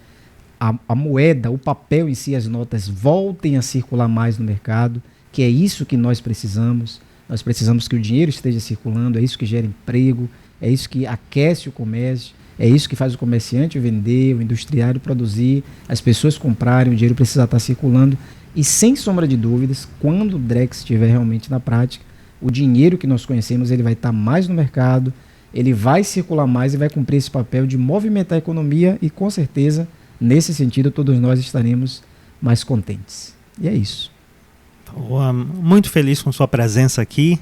a moeda, o papel em si, as notas voltem a circular mais no mercado, que é isso que nós precisamos. Nós precisamos que o dinheiro esteja circulando, é isso que gera emprego, é isso que aquece o comércio, é isso que faz o comerciante vender, o industriário produzir, as pessoas comprarem, o dinheiro precisa estar circulando. E sem sombra de dúvidas, quando o Drex estiver realmente na prática, o dinheiro que nós conhecemos, ele vai estar mais no mercado, ele vai circular mais e vai cumprir esse papel de movimentar a economia e, com certeza, nesse sentido, todos nós estaremos mais contentes. E é isso. Muito feliz com sua presença aqui.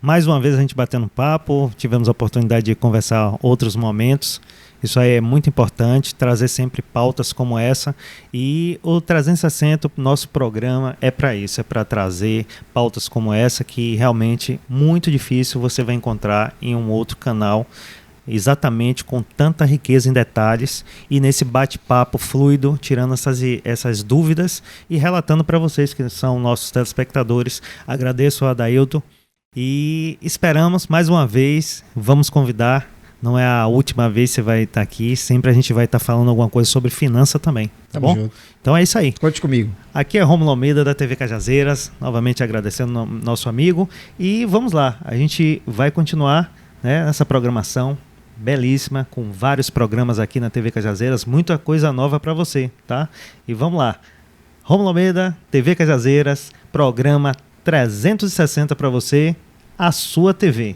Mais uma vez a gente batendo papo, tivemos a oportunidade de conversar outros momentos. Isso aí é muito importante, trazer sempre pautas como essa, e o 360, nosso programa, é para isso, é para trazer pautas como essa, que realmente muito difícil você vai encontrar em um outro canal exatamente com tanta riqueza em detalhes e nesse bate-papo fluido, tirando essas dúvidas e relatando para vocês que são nossos telespectadores. Agradeço ao Adailton e esperamos mais uma vez, vamos convidar, não é a última vez que você vai estar aqui, sempre a gente vai estar falando alguma coisa sobre finança também, tá bom? Junto. Então é isso aí. Conte comigo. Aqui é Rômulo Almeida da TV Cajazeiras, novamente agradecendo nosso amigo e vamos lá, a gente vai continuar, né, essa programação belíssima, com vários programas aqui na TV Cajazeiras, muita coisa nova para você, tá? E vamos lá. Rômulo Almeida, TV Cajazeiras, programa 360 para você, a sua TV.